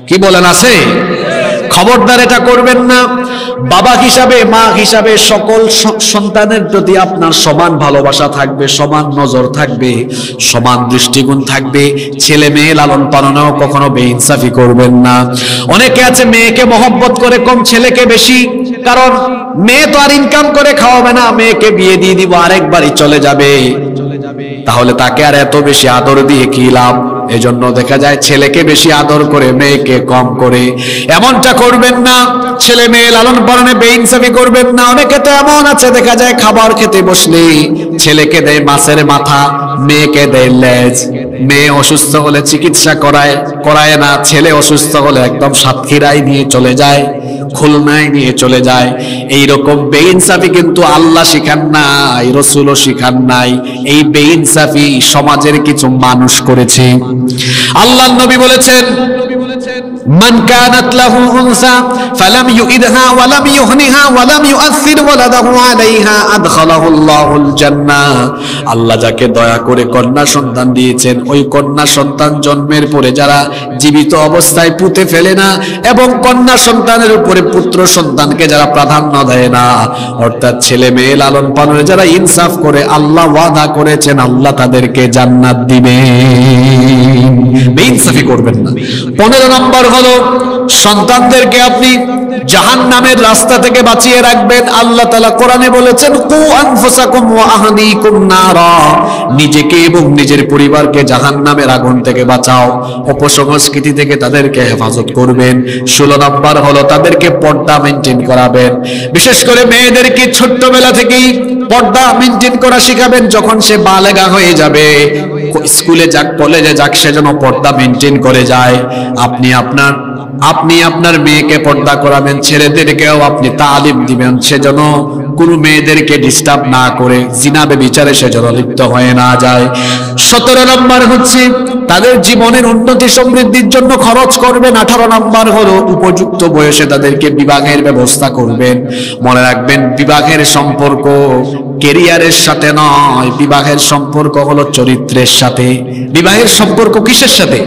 কি বলেন, আছে? খবরদার এটা করবেন না। বাবা হিসাবে, মা হিসাবে সকল সন্তানের প্রতি আপনার সমান ভালোবাসা থাকবে, সমান নজর থাকবে, সমান দৃষ্টিকোণ থাকবে। ছেলে মেয়ে লালন পালনেও কখনো বেইনসাফি করবেন না। অনেকে আছে মেয়েকে মহব্বত করে কম, ছেলেকে বেশি। কারণ মেয়ে তো আর ইনকাম করে খাওয়াবে না, মেয়েকে বিয়ে দিয়ে দিব, আরেকবারই চলে যাবে, তাহলে তাকে আর এত বেশি আদর দিয়ে কি লাভ? এজন্য দেখা যায় ছেলেকে বেশি আদর করে মেয়েকে কম করে। এমনটা করবেন না, ছেলে মেয়ে লালন পালনে বেইনসাফি করবেন না। অনেকে তো এমন আছে দেখা যায় খাবার খেতে বসলে ছেলেকে দেয় মাছের মাথা, মেয়েকে দেয় লেজ। মেয়ে অসুস্থ হলে চিকিৎসা করায় না, ছেলে অসুস্থ হলে একদম সাতক্ষীরায় নিয়ে চলে যায়, খুলনায় নিয়ে চলে যায়। এইরকম বেইনসাফি কিন্তু আল্লাহ শিখান নাই, রাসূলও শিখান নাই। এই বেইনসাফি সমাজের কিছু মানুষ করেছে। আল্লাহর নবী বলেছেন, মান কানাত লাহু উনসা ফালাম ইউইদহা ওয়া লাম ইউহনিহা ওয়া লাম ইউআসসির ওয়ালাদাহু আলাইহা আদখালাহুল্লাহুল জান্নাহ। আল্লাহ যাকে দয়া করে কন্যা সন্তান দিয়েছেন, ওই কন্যা সন্তান জন্মের পরে যারা জীবিত অবস্থায় পুঁতে ফেলে না এবং কন্যা সন্তানের উপরে পুত্র সন্তানকে যারা প্রাধান্য দেয় না, অর্থাৎ ছেলে মেয়ে লালন পালনে যারা ইনসাফ করে, আল্লাহ ওয়াদা করেছেন আল্লাহ তাদেরকে জান্নাত দিবেন। বেইনসাফি করবেন না। 15 নম্বর হলো সন্তানদেরকে আপনি জাহান্নামের রাস্তা থেকে বাঁচিয়ে রাখবেন। আল্লাহ তাআলা কোরআনে বলেছেন, কু আনফুসাকুম ওয়া আহলিকুম নারা, নিজেকে এবং নিজের পরিবারকে জাহান্নামের আগুন থেকে বাঁচাও, অপসংস্কৃতি থেকে তাদেরকে হেফাজত করবেন। 16 নম্বর হলো তাদেরকে পর্দা মেইনটেইন করাবেন। বিশেষ করে মেয়েদেরকে ছোট্টবেলা থেকেই পর্দা মেইনটেইন করা শিখাবেন। যখন সে বালেগা হয়ে যাবে, স্কুলে যাক কলেজে যাক, সে যেন পর্দা মেইনটেইন করে যায়। আপনি আপনার মেয়েকে পর্দা করাবেন, ছেলেদেরকেও আপনি তালিম দিবেন, সে যেন কোনো মেয়েদেরকে ডিস্টার্ব না করে জিনা ব্যভিচারে সে যেন লিপ্ত হয়ে না যায়। 17 নম্বর হচ্ছে তাদের জীবনের উন্নতি সমৃদ্ধির জন্য খরচ করবেন। 18 নম্বর হলো উপযুক্ত বয়সে তাদেরকে বিবাহের ব্যবস্থা করবেন। মনে রাখবেন, বিবাহের সম্পর্ক ক্যারিয়ারের সাথে নয়, বিবাহের সম্পর্ক হলো চরিত্রের সাথে। বিবাহের সম্পর্ক কিসের সাথে?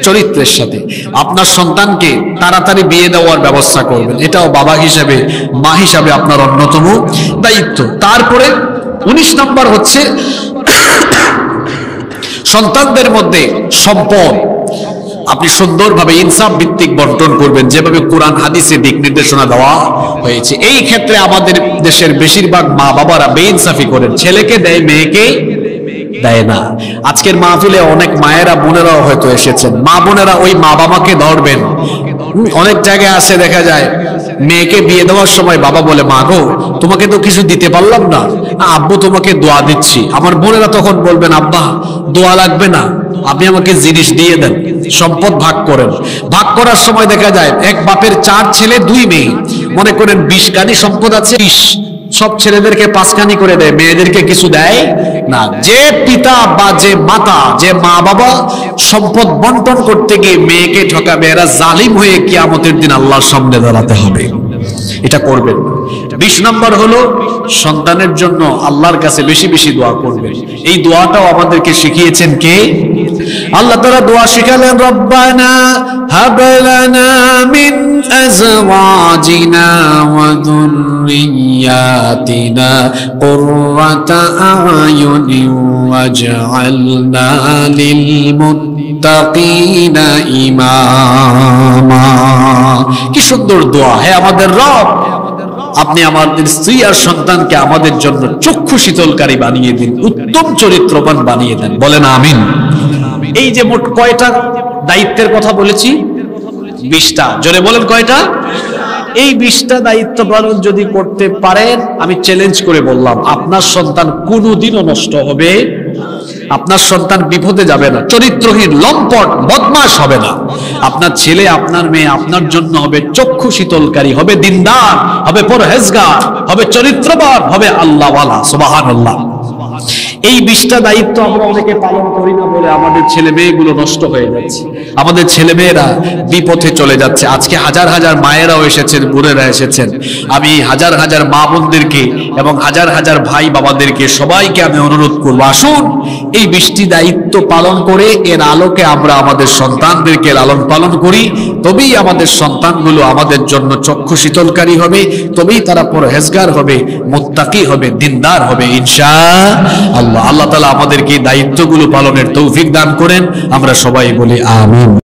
চরিত্রের সাথে। আপনার সন্তানকে তাড়াতাড়ি বিয়ে দেওয়ার ব্যবস্থা করবেন, এটাও বাবা হিসেবে মা হিসাবে আপনার অন্যতম দায়িত্ব। তারপরে 19 নম্বর হচ্ছে সন্তানদের মধ্যে সম্পদ আপনি সুন্দরভাবে ইনসাফ ভিত্তিক বন্টন করবেন, যেভাবে কোরআন হাদিসে দিক নির্দেশনা দেওয়া হয়েছে। এই ক্ষেত্রে আমাদের দেশের বেশিরভাগ মা বাবারা বেইনসাফি করেন, ছেলেকে দেয় মেয়েকে দেয় না। আজকের মাহফিলে অনেক মায়েরা বোনেরাও হয়তো এসেছেন, মা বোনেরা ওই মা বাবাকে ধরবেন। অনেক জায়গায় আছে দেখা যায় মেয়েকে বিয়ে দেওয়ার সময় বাবা বলে, মা গো তোমাকে তো কিছু দিতে পারলাম না, আব্বু তোমাকে দোয়া দিচ্ছি। আমার বোনেরা তখন বলবেন, আব্বা দোয়া লাগবে না, আপনি আমাকে জিনিস দিয়ে দেন, সম্পদ ভাগ করেন। ভাগ করার সময় দেখা যায় এক বাপের 4 ছেলে 2 মেয়ে, মনে করেন 20 কানি সম্পদ আছে, 20 সব ছেলেদেরকে 5 কানি করে দেয়, মেয়েদেরকে কিছু দেয় না। যে পিতা বা যে মাতা, যে মা বাবা সম্পদ বন্টন করতে গিয়ে মেয়েকে ঠকাবে, এরা জালিম হয়ে কিয়ামতের দিন আল্লাহর সামনে দাঁড়াতে হবে। এটা করবেন। 20 নম্বর হলো সন্তানের জন্য আল্লাহর কাছে বেশি বেশি দোয়া করবেন। এই দোয়াটাও আমাদেরকে শিখিয়েছেন কে? আল্লাহ তাআলা দোয়া শিখালেন, রব্বানা হাব লানা মিন আজওয়াজিনা ওয়া যুররিয়াতিনা কুররাতা আয়ুনিন ওয়াজআলনা লিল মুত্তাকিনা ইমামা। কি সুন্দর দোয়া! হে আমাদের রব, আপনি আমাদের স্ত্রী আর সন্তানকে আমাদের জন্য চক্ষু শীতলকারী বানিয়ে দিন, উত্তম চরিত্রবান বানিয়ে দেন। বলেন আমিন। এই যে মোট কয়টা দায়িত্বের কথা বলেছি? 20টা। জোরে বলেন কয়টা? এই 20টা দায়িত্ব পালন যদি করতে পারেন, আমি চ্যালেঞ্জ করে বললাম আপনার সন্তান কোনোদিনও নষ্ট হবে, আপনার সন্তান বিপদে যাবে না, চরিত্রহীন লম্পট বদমাশ হবে না। আপনার ছেলে আপনার মেয়ে আপনার জন্য হবে চক্ষু শীতলকারী, হবে দিনদার, হবে পরহেজগার, হবে চরিত্রবান, হবে আল্লাহওয়ালা। সুবহানাল্লাহ। এই 20টা দায়িত্ব আমরা অনেকে পালন করি না বলে আমাদের ছেলে মেয়েগুলো নষ্ট হয়ে যাচ্ছে, আমাদের ছেলে মেয়েরা বিপথে চলে যাচ্ছে। আজকে হাজার হাজার মায়েরাও এসেছেন, বোনেরা এসেছেন। আমি হাজার হাজার মা বোনদেরকে এবং হাজার হাজার ভাই বাবাদেরকে সবাইকে আমি অনুরোধ করবো, আসুন এই 20টি দায়িত্ব পালন করে এর আলোকে আমরা আমাদের সন্তানদেরকে লালন পালন করি। তবেই আমাদের সন্তানগুলো আমাদের জন্য চক্ষু শীতলকারী হবে, তবেই তারা পরহেজগার হবে, মুত্তাকি হবে, দিনদার হবে ইনশাআল্লাহ। আল্লাহ তাআলা আমাদেরকে এই দায়িত্বগুলো পালনের তৌফিক দান করেন। আমরা সবাই বলি আমিন।